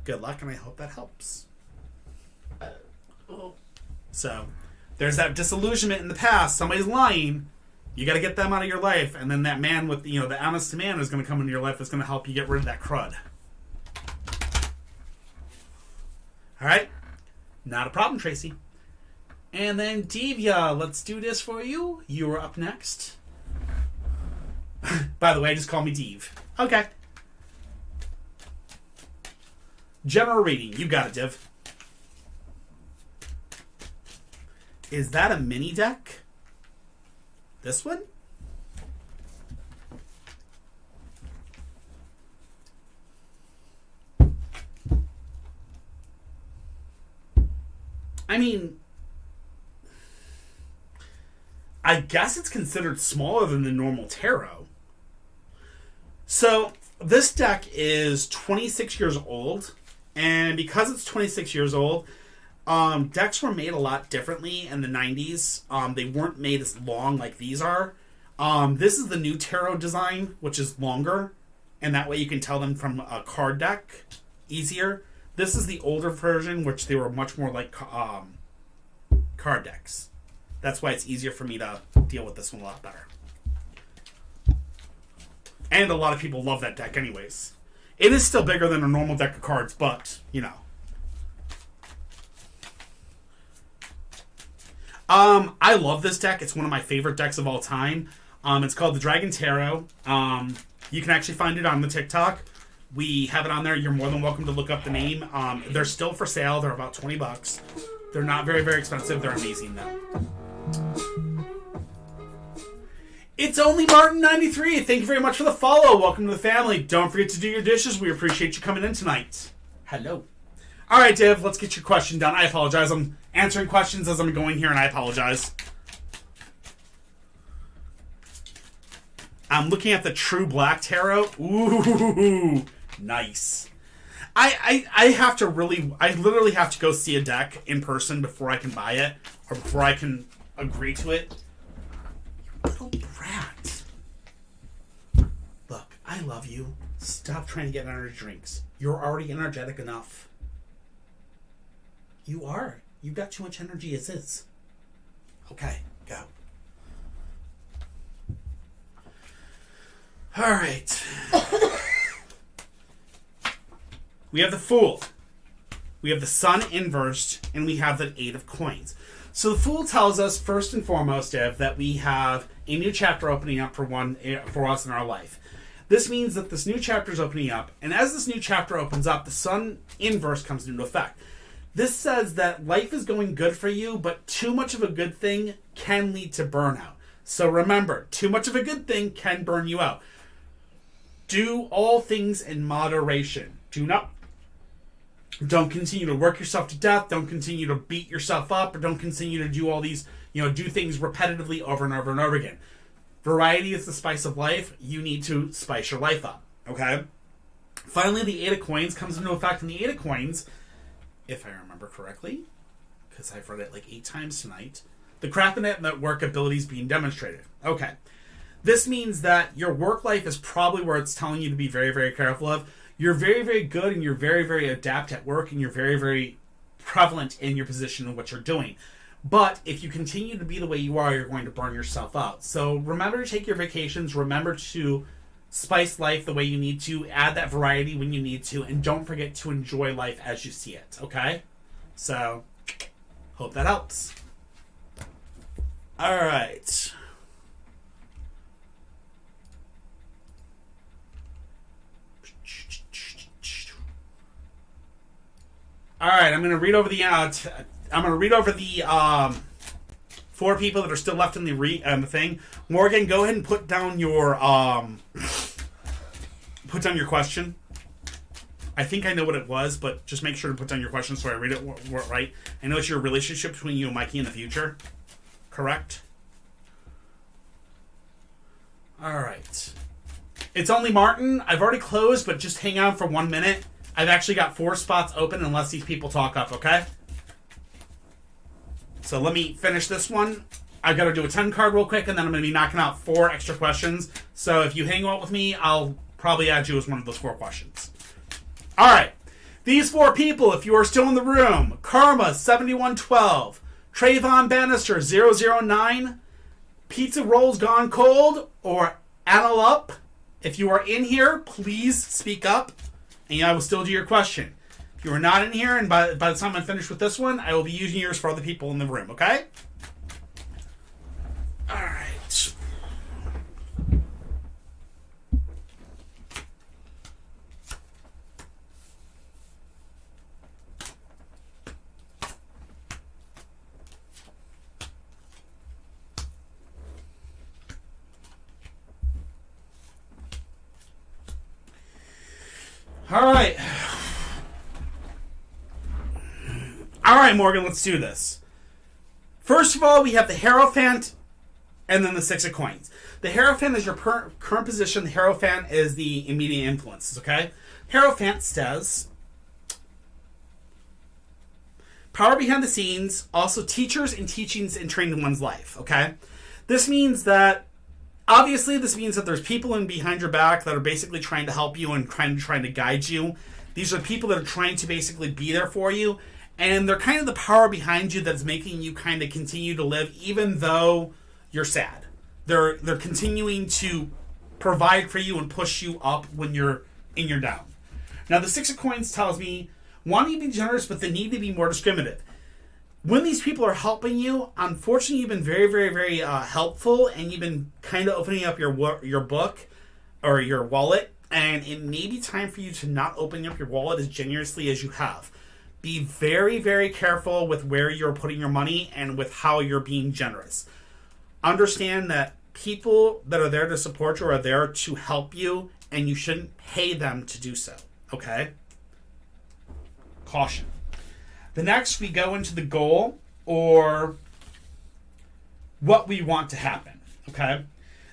Good luck, and I hope that helps. So, there's that disillusionment in the past. Somebody's lying. You got to get them out of your life, and then that man with the honest man is going to come into your life that's going to help you get rid of that crud. All right? Not a problem, Tracy. And then Divya, let's do this for you. You are up next. By the way, just call me Div. Okay. General reading. You got it, Div. Is that a mini deck? This one? I mean, I guess it's considered smaller than the normal tarot. So, This deck is 26 years old, and because it's 26 years old, decks were made a lot differently in the 90s. They weren't made as long like these are. This is the new Taro design, which is longer, and that way you can tell them from a card deck easier. This is the older version, which they were much more like card decks. That's why it's easier for me to deal with this one a lot better. And a lot of people love that deck anyways. It is still bigger than a normal deck of cards, but, you know. I love this deck. It's one of my favorite decks of all time. It's called the Dragon Taro. You can actually find it on the TikTok. We have it on there. You're more than welcome to look up the name. They're still for sale. They're about $20. They're not very, very expensive. They're amazing, though. It's only Martin93. Thank you very much for the follow. Welcome to the family. Don't forget to do your dishes. We appreciate you coming in tonight. Hello. All right, Dave, let's get your question done. I apologize. I'm answering questions as I'm going here, and I apologize. I'm looking at the True Black Tarot. Ooh, nice. I have to I literally have to go see a deck in person before I can buy it, or before I can agree to it. You little brat. Look, I love you. Stop trying to get energy drinks. You're already energetic enough. You are. You've got too much energy as is. Okay, go. All right. We have the Fool. We have the Sun inversed, and we have the Eight of Coins. So the Fool tells us, first and foremost, Ev, that we have a new chapter opening up for us in our life. This means that this new chapter is opening up, and as this new chapter opens up, the Sun inverse comes into effect. This says that life is going good for you, but too much of a good thing can lead to burnout. So remember, too much of a good thing can burn you out. Do all things in moderation. Don't continue to work yourself to death. Don't continue to beat yourself up, or don't continue to do all these, do things repetitively over and over and over again. Variety is the spice of life. You need to spice your life up. Okay? Finally, the Eight of Coins comes into effect, and the Eight of Coins, if I remember correctly, because I've read it like 8 times tonight, the craft and network abilities being demonstrated. Okay. This means that your work life is probably where it's telling you to be very, very careful of. You're very, very good, and you're very, very adept at work, and you're very, very prevalent in your position and what you're doing. But if you continue to be the way you are, you're going to burn yourself out. So remember to take your vacations. Remember to spice life the way you need to. Add that variety when you need to. And don't forget to enjoy life as you see it. Okay? So, hope that helps. All right. All right, I'm going to read over the 4 people that are still left in the thing. Morgan, go ahead and put down your question. I think I know what it was, but just make sure to put down your question so I read it right. I know it's your relationship between you and Mikey in the future. Correct? All right. It's only Martin. I've already closed, but just hang on for 1 minute. I've actually got 4 spots open unless these people talk up, okay? So let me finish this one. I've got to do a 10 card real quick, and then I'm going to be knocking out 4 extra questions. So if you hang out with me, I'll probably add you as one of those 4 questions. All right. These 4 people, if you are still in the room, Karma 7112, Trayvon Bannister 009, Pizza Rolls Gone Cold, or Anna Up. If you are in here, please speak up, and I will still do your question. If you are not in here, and by the time I'm finished with this one, I will be using yours for other people in the room, okay? All right. All right. All right, Morgan, let's do this. First of all, we have the Hierophant And then the Six of Coins. The Hierophant is your current position. The Hierophant is the immediate influences, okay? Hierophant says, power behind the scenes, also teachers and teachings and training one's life, okay? This means that, obviously, this means that there's people in behind your back that are basically trying to help you and trying to guide you. These are people that are trying to basically be there for you, and they're kind of the power behind you that's making you kind of continue to live even though you're sad. They're continuing to provide for you and push you up when you're down. Now, the Six of Coins tells me wanting to be generous, but the need to be more discriminative. When these people are helping you, unfortunately, you've been very, very, very helpful, and you've been kind of opening up your book or your wallet, and it may be time for you to not open up your wallet as generously as you have. Be very, very careful with where you're putting your money and with how you're being generous. Understand that people that are there to support you are there to help you, and you shouldn't pay them to do so. Okay? Caution. The next, we go into the goal or what we want to happen. Okay?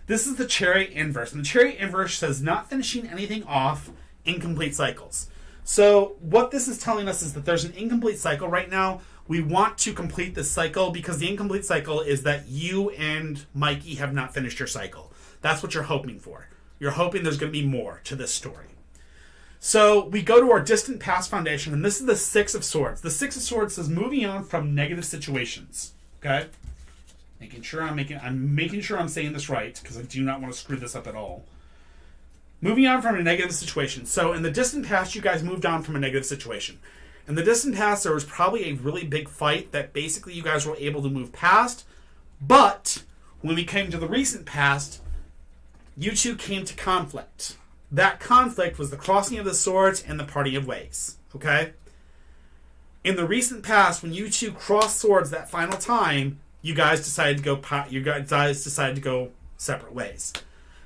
This is the Chariot inverse. And the Chariot inverse says not finishing anything off, incomplete cycles. So what this is telling us is that there's an incomplete cycle right now. We want to complete this cycle because the incomplete cycle is that you and Mikey have not finished your cycle. That's what you're hoping for. You're hoping there's going to be more to this story. So we go to our distant past foundation, and this is the Six of Swords. The Six of Swords says moving on from negative situations. Okay? Making sure I'm saying this right, because I do not want to screw this up at all. Moving on from a negative situation. So in the distant past, you guys moved on from a negative situation. In the distant past, there was probably a really big fight that basically you guys were able to move past. But when we came to the recent past, you two came to conflict. That conflict was the crossing of the swords and the parting of ways. Okay? In the recent past, when you two crossed swords that final time, you guys decided to go separate ways.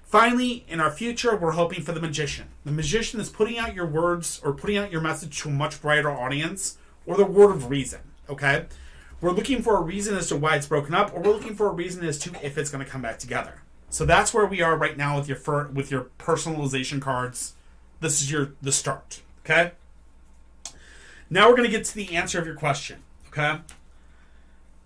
Finally, in our future, we're hoping for the Magician. The Magician is putting out your words or putting out your message to a much brighter audience, or the word of reason, okay? We're looking for a reason as to why it's broken up, or we're looking for a reason as to if it's going to come back together. So that's where we are right now with your personalization cards. This is the start, okay? Now we're going to get to the answer of your question, okay?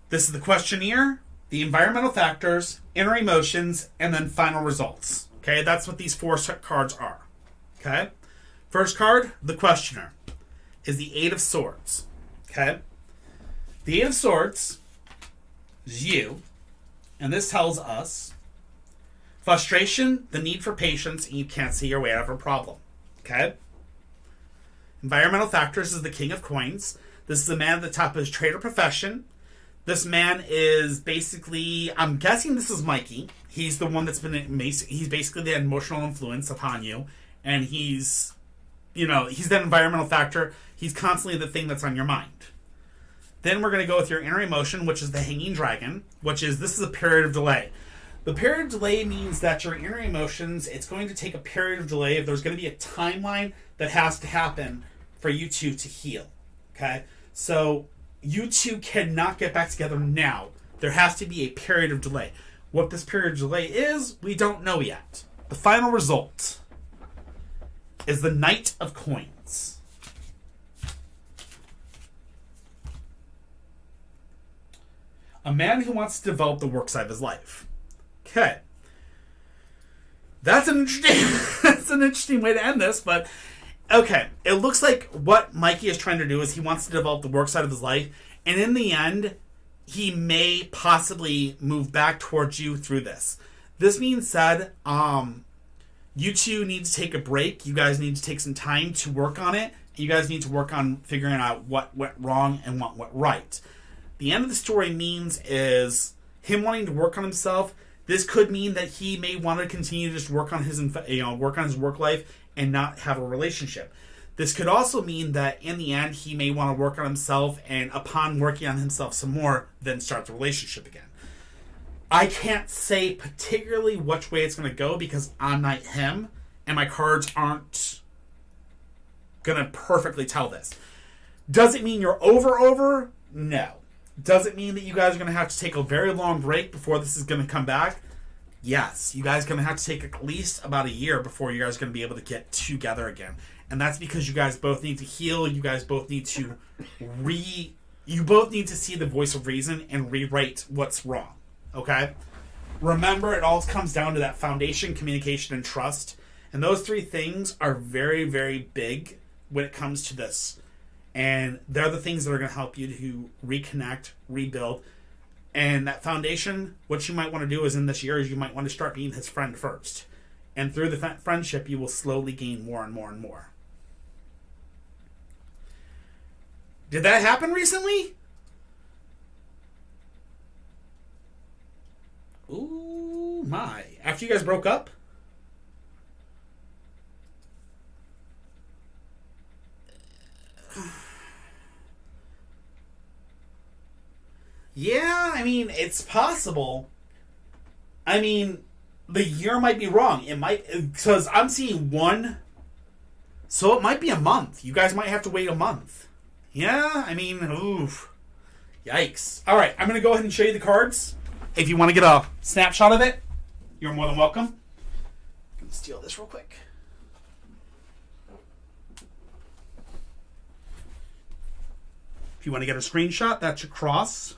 This is the questionnaire, the environmental factors, inner emotions, and then final results. Okay, that's what these 4 cards are. Okay? First card, the questioner, is the Eight of Swords. Okay? The Eight of Swords is you, and this tells us frustration, the need for patience, and you can't see your way out of a problem. Okay? Environmental factors is the King of Coins. This is the man at the top of his trade or profession. This man is basically, I'm guessing this is Mikey. He's the one that's he's basically the emotional influence upon you. And he's that environmental factor. He's constantly the thing that's on your mind. Then we're going to go with your inner emotion, which is the Hanging Dragon, this is a period of delay. The period of delay means that your inner emotions, it's going to take a period of delay. If there's going to be a timeline that has to happen for you two to heal. Okay? So you two cannot get back together now. There has to be a period of delay. What this period of delay is, we don't know yet. The final result is the Knight of Coins. A man who wants to develop the work side of his life. Okay. That's an interesting way to end this, but okay, it looks like what Mikey is trying to do is he wants to develop the work side of his life, and in the end, he may possibly move back towards you through this. This being said, you two need to take a break. You guys need to take some time to work on it. You guys need to work on figuring out what went wrong and what went right. The end of the story means is him wanting to work on himself. This could mean that he may want to continue to just work on his work life and not have a relationship. This could also mean that in the end, he may want to work on himself, and upon working on himself some more, then start the relationship again. I can't say particularly which way it's going to go because I'm not him, and my cards aren't going to perfectly tell this. Does it mean you're over? No. Does it mean that you guys are going to have to take a very long break before this is going to come back? Yes. You guys are going to have to take at least about a year before you guys are going to be able to get together again. And that's because you guys both need to heal. You guys both need to you both need to see the voice of reason and rewrite what's wrong. Okay? Remember, it all comes down to that foundation, communication, and trust. And those three things are very, very big when it comes to this. And they're the things that are going to help you to reconnect, rebuild. And that foundation, what you might want to do is in this year is you might want to start being his friend first. And through the friendship, you will slowly gain more and more and more. Did that happen recently? Ooh, my. After you guys broke up? Yeah, I mean, it's possible. I mean, the year might be wrong. It might, because I'm seeing one, so it might be a month. You guys might have to wait a month. Yeah, I mean, oof. Yikes. All right, I'm going to go ahead and show you the cards. If you want to get a snapshot of it, you're more than welcome. I'm going to steal this real quick. If you want to get a screenshot, that's your cross.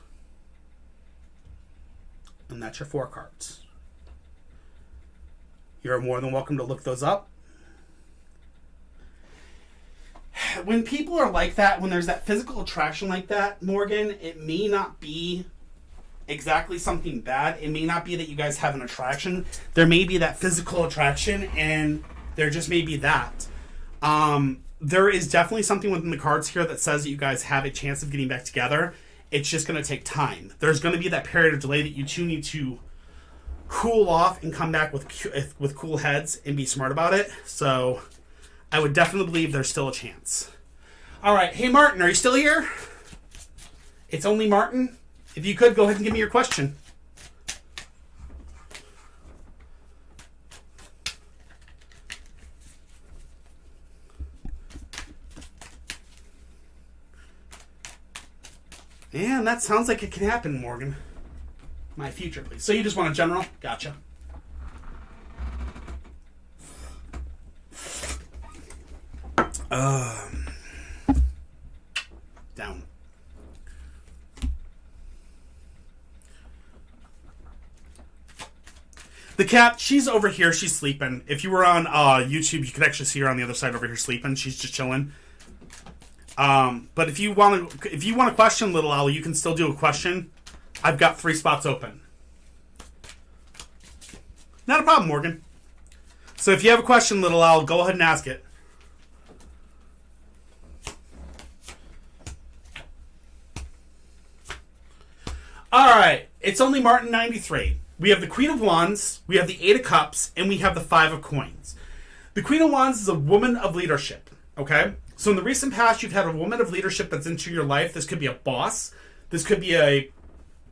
And that's your 4 cards. You're more than welcome to look those up. When people are like that, when there's that physical attraction like that, Morgan, it may not be exactly something bad. It may not be that you guys have an attraction. There may be that physical attraction, and there just may be that. There is definitely something within the cards here that says that you guys have a chance of getting back together. It's just going to take time. There's going to be that period of delay that you two need to cool off and come back with cool heads and be smart about it. So I would definitely believe there's still a chance. All right. Hey, Martin, are you still here? It's only Martin. If you could, go ahead and give me your question. And that sounds like it can happen, Morgan. My future, please. So you just want a general? Gotcha. Down. The cat, she's over here. She's sleeping. If you were on YouTube, you could actually see her on the other side over here sleeping. She's just chilling. But if you want to question Little Owl, you can still do a question. I've got 3 spots open. Not a problem, Morgan. So if you have a question, Little Owl, go ahead and ask it. Alright, it's only Martin 93. We have the Queen of Wands, we have the 8 of Cups, and we have the 5 of Coins. The Queen of Wands is a woman of leadership, okay? So in the recent past, you've had a woman of leadership that's into your life. This could be a boss. This could be a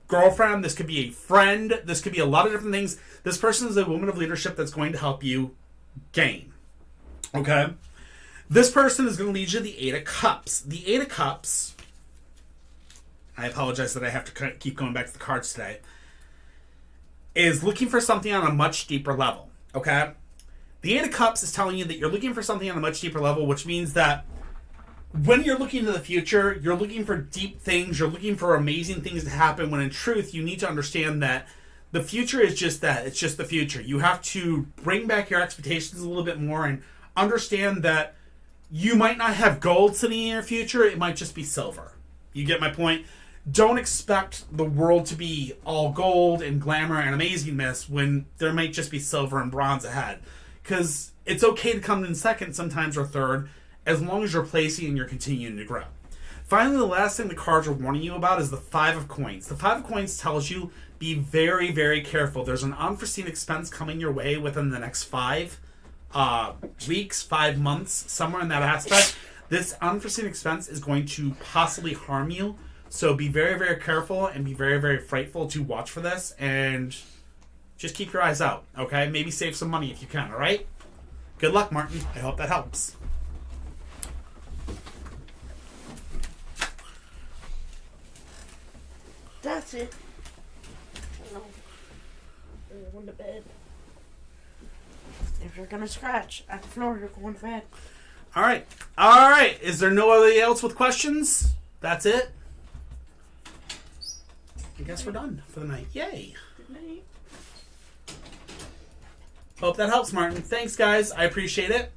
girlfriend. This could be a friend. This could be a lot of different things. This person is a woman of leadership that's going to help you gain. Okay? This person is going to lead you to the 8 of Cups. The 8 of Cups, I apologize that I have to keep going back to the cards today, is looking for something on a much deeper level. Okay? The 8 of Cups is telling you that you're looking for something on a much deeper level, which means that when you're looking to the future, you're looking for deep things, you're looking for amazing things to happen, when in truth, you need to understand that the future is just that. It's just the future. You have to bring back your expectations a little bit more and understand that you might not have gold sitting in your future, it might just be silver. You get my point? Don't expect the world to be all gold and glamour and amazingness when there might just be silver and bronze ahead. Because it's okay to come in second sometimes or third, as long as you're placing and you're continuing to grow. Finally, the last thing the cards are warning you about is the 5 of Coins. The 5 of Coins tells you, be very, very careful. There's an unforeseen expense coming your way within the next 5 weeks, 5 months, somewhere in that aspect. This unforeseen expense is going to possibly harm you. So be very, very careful and be very, very frightful to watch for this. And just keep your eyes out, okay? Maybe save some money if you can, all right? Good luck, Martin. I hope that helps. That's it. No. You're going to bed. If you're going to scratch at the floor, you're going to bed. All right. All right. Is there nobody else with questions? That's it? I guess we're done for the night. Yay. Good night. Hope that helps, Martin. Thanks, guys. I appreciate it.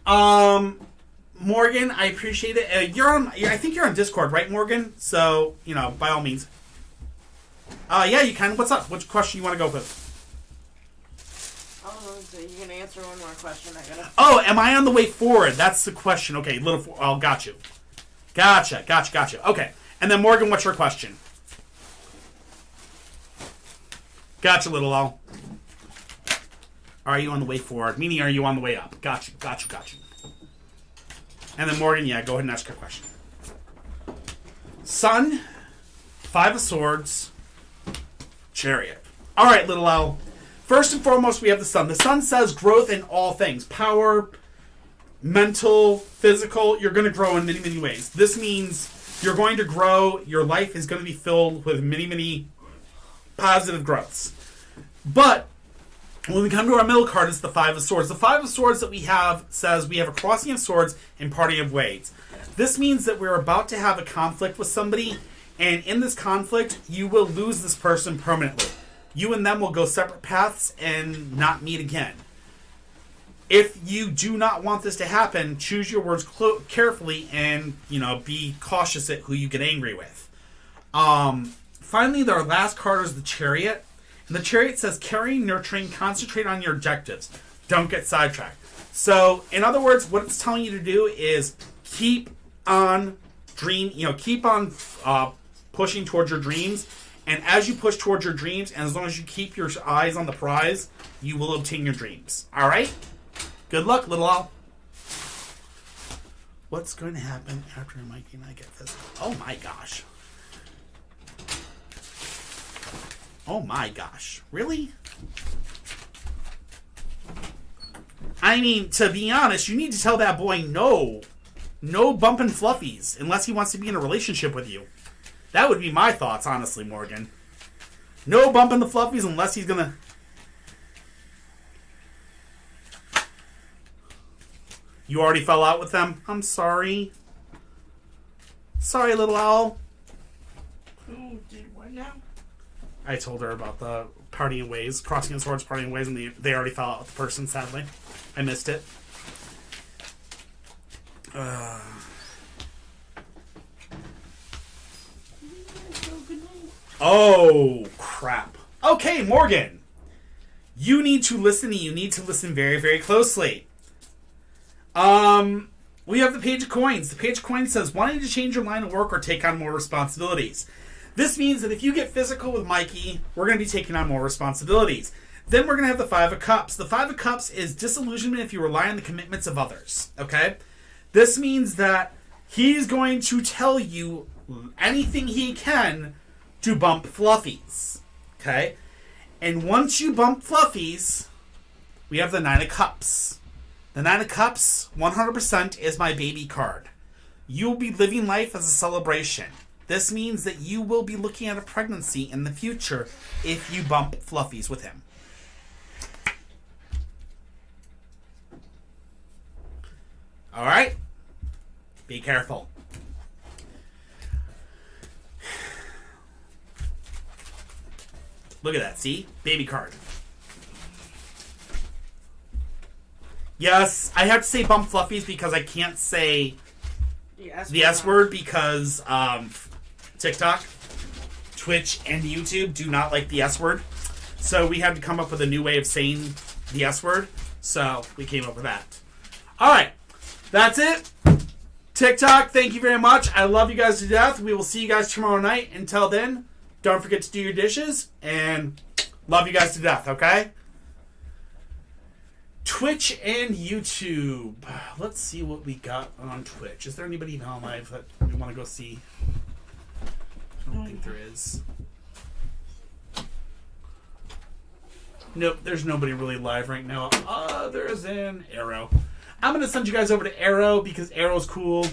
Morgan, I appreciate it. I think you're on Discord, right, Morgan? So, by all means. Yeah, you can. What's up? Which question you want to go with? Oh, so you're going to answer one more question. Oh, am I on the way forward? That's the question. Okay, got you. Gotcha. Okay. And then, Morgan, what's your question? Gotcha, little L. Are you on the way forward? Meaning, are you on the way up? Got you. And then Morgan, go ahead and ask your question. Sun, 5 of Swords, Chariot. All right, little L. First and foremost, we have the Sun. The Sun says growth in all things. Power, mental, physical. You're going to grow in many, many ways. This means you're going to grow. Your life is going to be filled with many, many positive growths. But when we come to our middle card, it's the 5 of Swords. The 5 of Swords that we have says we have a crossing of swords and parting of ways. This means that we're about to have a conflict with somebody, and in this conflict, you will lose this person permanently. You and them will go separate paths and not meet again. If you do not want this to happen, choose your words carefully and, be cautious at who you get angry with. Finally, our last card is the Chariot. And the Chariot says, caring, nurturing, concentrate on your objectives. Don't get sidetracked. So, in other words, what it's telling you to do is keep on pushing towards your dreams. And as you push towards your dreams, and as long as you keep your eyes on the prize, you will obtain your dreams. All right? Good luck, little Al. What's going to happen after Mikey and I get physical? Oh, my gosh. Oh my gosh. Really? I mean, to be honest, you need to tell that boy no. No bumping fluffies, unless he wants to be in a relationship with you. That would be my thoughts, honestly, Morgan. No bumping the fluffies unless he's gonna... You already fell out with them? I'm sorry. Sorry, little owl. Who did what now? I told her about the parting ways, crossing the swords, parting ways, and they already fell out with the person, sadly. I missed it. Oh, crap. Okay, Morgan. You need to listen, and you need to listen very, very closely. We have the Page of Coins. The Page of Coins says, wanting to change your line of work or take on more responsibilities. This means that if you get physical with Mikey, we're going to be taking on more responsibilities. Then we're going to have the 5 of Cups. The 5 of Cups is disillusionment if you rely on the commitments of others. Okay? This means that he's going to tell you anything he can to bump fluffies. Okay? And once you bump fluffies, we have the 9 of Cups. The 9 of Cups, 100% is my baby card. You'll be living life as a celebration. This means that you will be looking at a pregnancy in the future if you bump fluffies with him. All right? Be careful. Look at that, see? Baby card. Yes, I have to say bump fluffies because I can't say the S word because TikTok, Twitch, and YouTube do not like the S word. So we had to come up with a new way of saying the S word. So we came up with that. All right. That's it. TikTok, thank you very much. I love you guys to death. We will see you guys tomorrow night. Until then, don't forget to do your dishes. And love you guys to death, okay? Twitch and YouTube. Let's see what we got on Twitch. Is there anybody now live that we want to go see? I don't think there is. Nope, there's nobody really live right now. Other than Arrow. I'm going to send you guys over to Arrow because Arrow's cool. So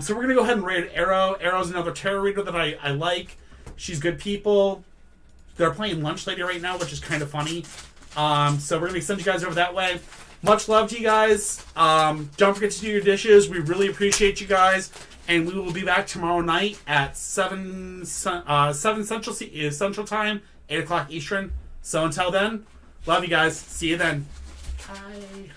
we're going to go ahead and raid Arrow. Arrow's another tarot reader that I like. She's good people. They're playing Lunch Lady right now, which is kind of funny. So we're going to send you guys over that way. Much love to you guys. Don't forget to do your dishes. We really appreciate you guys. And we will be back tomorrow night at 7 Central Time, 8 o'clock Eastern. So until then, love you guys. See you then. Bye.